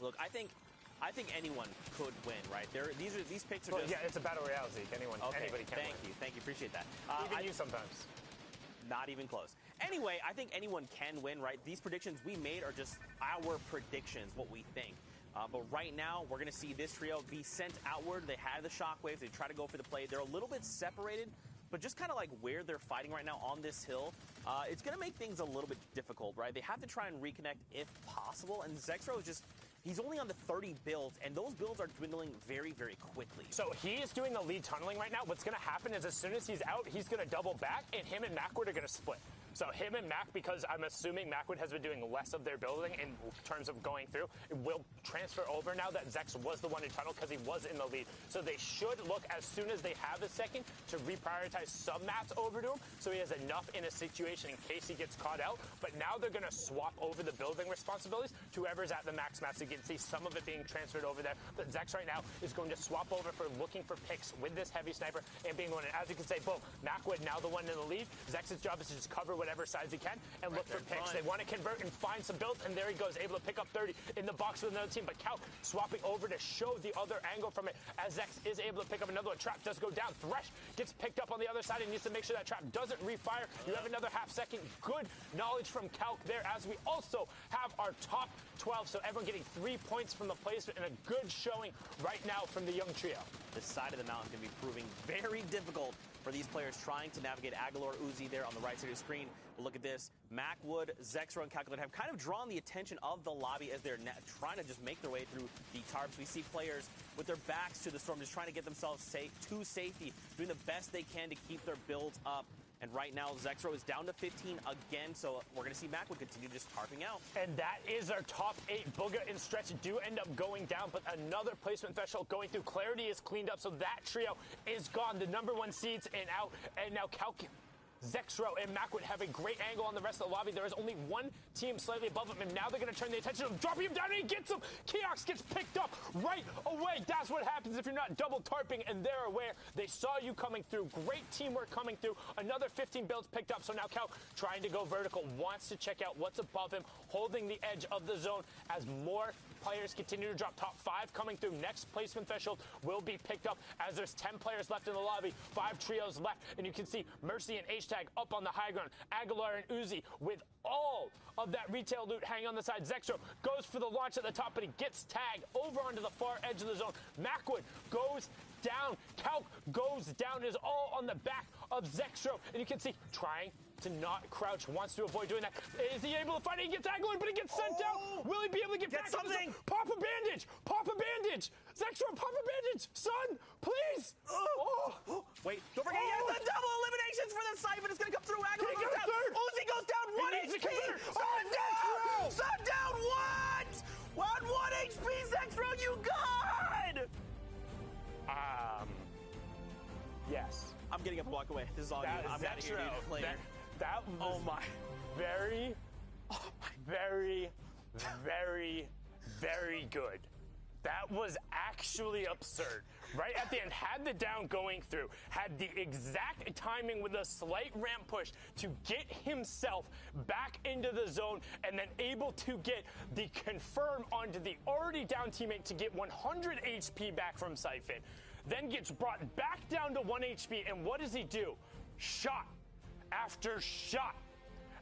Look, I think anyone could win, right? These picks are just... Yeah, it's a battle royale, Zeke. Anybody can win. Thank you, appreciate that. Even you sometimes. Not even close. Anyway, I think anyone can win, right? These predictions we made are just our predictions, what we think. But right now, we're going to see this trio be sent outward. They have the shockwaves. They try to go for the play. They're a little bit separated, but just kind of like where they're fighting right now on this hill, it's going to make things a little bit difficult, right? They have to try and reconnect if possible, and Zexro is just... He's only on the 30 builds, and those builds are dwindling very, very quickly. So he is doing the lead tunneling right now. What's going to happen is as soon as he's out, he's going to double back, and him and Macwood are going to split. So him and Mac, because I'm assuming Macwood has been doing less of their building in terms of going through, it will transfer over now that Zex was the one in tunnel because he was in the lead. So they should look as soon as they have a second to reprioritize some mats over to him so he has enough in a situation in case he gets caught out. But now they're going to swap over the building responsibilities to whoever's at the max mats. You can see some of it being transferred over there. But Zex right now is going to swap over for looking for picks with this heavy sniper and being one. And as you can say, boom, Macwood now the one in the lead. Zex's job is to just cover what whatever sides he can and look for picks. They want to convert and find some builds, and there he goes, able to pick up 30 in the box with another team. But Calc swapping over to show the other angle from it, as Zex is able to pick up another one. Trap does go down. Thresh gets picked up on the other side and needs to make sure that trap doesn't refire. You have another half second. Good knowledge from Calc there, as we also have our top 12. So everyone getting 3 points from the placement, and a good showing right now from the young trio. This side of the mountain can be proving very difficult for these players trying to navigate. Aguilar, Uzi there on the right side of the screen. But look at this. Macwood, Zexro, and Calculator have kind of drawn the attention of the lobby as they're trying to just make their way through the tarps. We see players with their backs to the storm just trying to get themselves to safety, doing the best they can to keep their builds up. And right now, Zexro is down to 15 again, so we're going to see Macwood continue just tarping out. And that is our top 8. Booga and Stretch do end up going down, but another placement threshold going through. Clarity is cleaned up, so that trio is gone. The number 1 seeds and out, and now Zexro and Macwood have a great angle on the rest of the lobby. There is only one team slightly above him, and now they're going to turn the attention to him, dropping him down, and he gets him. Keox gets picked up right away. That's what happens if you're not double tarping, and they're aware. They saw you coming through. Great teamwork coming through. Another 15 builds picked up, so now Cal trying to go vertical, wants to check out what's above him, holding the edge of the zone as more players continue to drop. Top 5 coming through. Next placement threshold will be picked up as there's 10 players left in the lobby, 5 trios left, and you can see Mercy and H-Tag up on the high ground. Aguilar and Uzi with all of that retail loot hanging on the side. Zexro goes for the launch at the top, but he gets tagged over onto the far edge of the zone. Macwood goes down. Calc goes down. It is all on the back of Zexro, and you can see trying to not crouch, wants to avoid doing that. Is he able to find it? He gets Aguilar, but he gets sent out. Will he be able to get back something? Pop a bandage! Pop a bandage! Zexro, pop a bandage! Son, please! Wait, don't forget, he has the double eliminations for the Siphon. It's going to come through. Aguilar He goes got down. third. Uzi goes down. 1 needs to HP. convert. Sun down. What? 1 HP, Zexro, you god! Yes. I'm getting up and walk away. This is all you. I'm out of here, dude. Later. That was very, very, very, very good. That was actually absurd. Right at the end, had the down going through, had the exact timing with a slight ramp push to get himself back into the zone, and then able to get the confirm onto the already down teammate to get 100 HP back from Siphon. Then gets brought back down to 1 HP, and what does he do? Shot after shot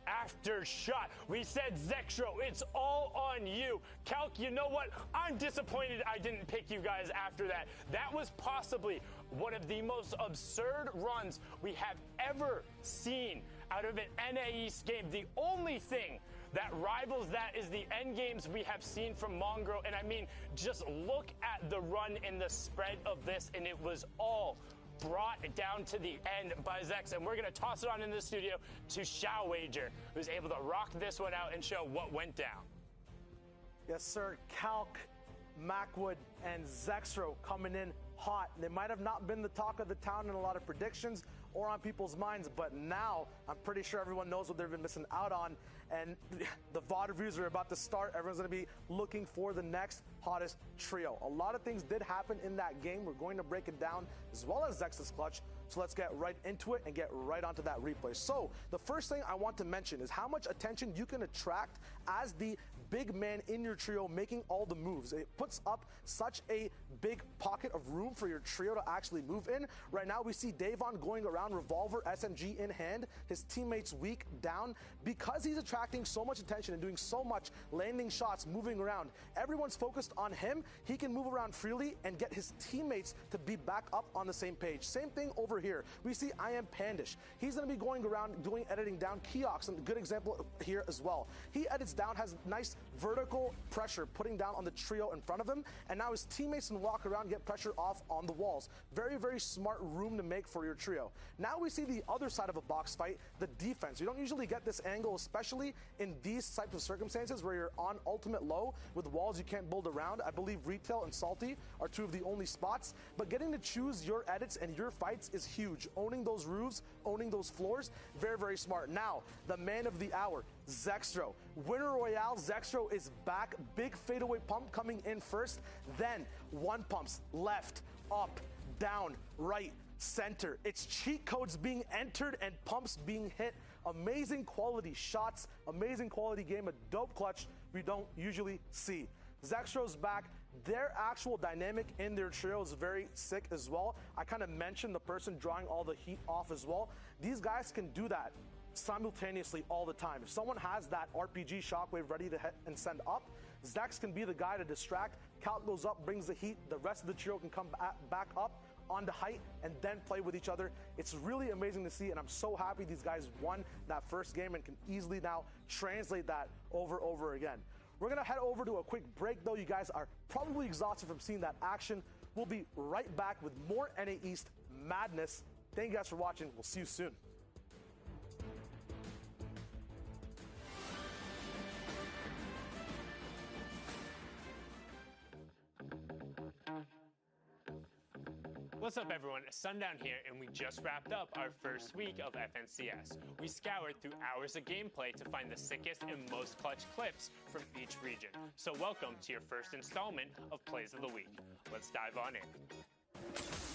after shot. We said, Zexro, it's all on you. Calc, you know what? I'm disappointed I didn't pick you guys after that. That was possibly one of the most absurd runs we have ever seen out of an NA East game. The only thing that rivals that is the end games we have seen from Mongrel. And I mean, just look at the run and the spread of this, and it was all brought down to the end by Zex. And we're going to toss it on in the studio to Xiao Wager, who's able to rock this one out and show what went down. Yes, sir. Calc, Macwood, and Zexro coming in hot. They might have not been the talk of the town in a lot of predictions or on people's minds, but now I'm pretty sure everyone knows what they've been missing out on, and the VOD reviews are about to start. Everyone's going to be looking for the next hottest trio. A lot of things did happen in that game. We're going to break it down, as well as Zex's clutch. So let's get right into it and get right onto that replay. So the first thing I want to mention is how much attention you can attract as the big man in your trio making all the moves. It puts up such a big pocket of room for your trio to actually move in. Right now we see Davon going around, revolver, SMG in hand, his teammates weak, down. Because he's attracting so much attention and doing so much, landing shots, moving around, everyone's focused on him. He can move around freely and get his teammates to be back up on the same page. Same thing over here. We see I Am Pandish. He's going to be going around doing editing down. Keox, a good example here as well. He edits down, has nice vertical pressure putting down on the trio in front of him, and now his teammates can walk around, get pressure off on the walls. Very, very smart room to make for your trio. Now we see the other side of a box fight, the defense. You don't usually get this angle, especially in these types of circumstances where you're on ultimate low with walls you can't build around. I believe Retail and Salty are two of the only spots, but getting to choose your edits and your fights is huge. Owning those roofs, owning those floors, very, very smart. Now, the man of the hour, Zexro. Winner Royale, Zexro is back. Big fadeaway pump coming in first. Then 1 pumps left, up, down, right, center. It's cheat codes being entered and pumps being hit amazing quality shots, amazing quality game, a dope clutch we don't usually see. Zextro's back. Their actual dynamic in their trio is very sick as well. I kind of mentioned the person drawing all the heat off as well. These guys can do that simultaneously all the time. If someone has that RPG shockwave ready to hit and send up, Zex can be the guy to distract. Calc goes up, brings the heat. The rest of the trio can come back up on the height and then play with each other. It's really amazing to see, and I'm so happy these guys won that first game and can easily now translate that over again. We're gonna head over to a quick break though. You guys are probably exhausted from seeing that action. We'll be right back with more NA East madness. Thank you guys for watching. We'll see you soon. What's up everyone, Sundown here, and we just wrapped up our first week of FNCS. We scoured through hours of gameplay to find the sickest and most clutch clips from each region. So welcome to your first installment of Plays of the Week. Let's dive on in.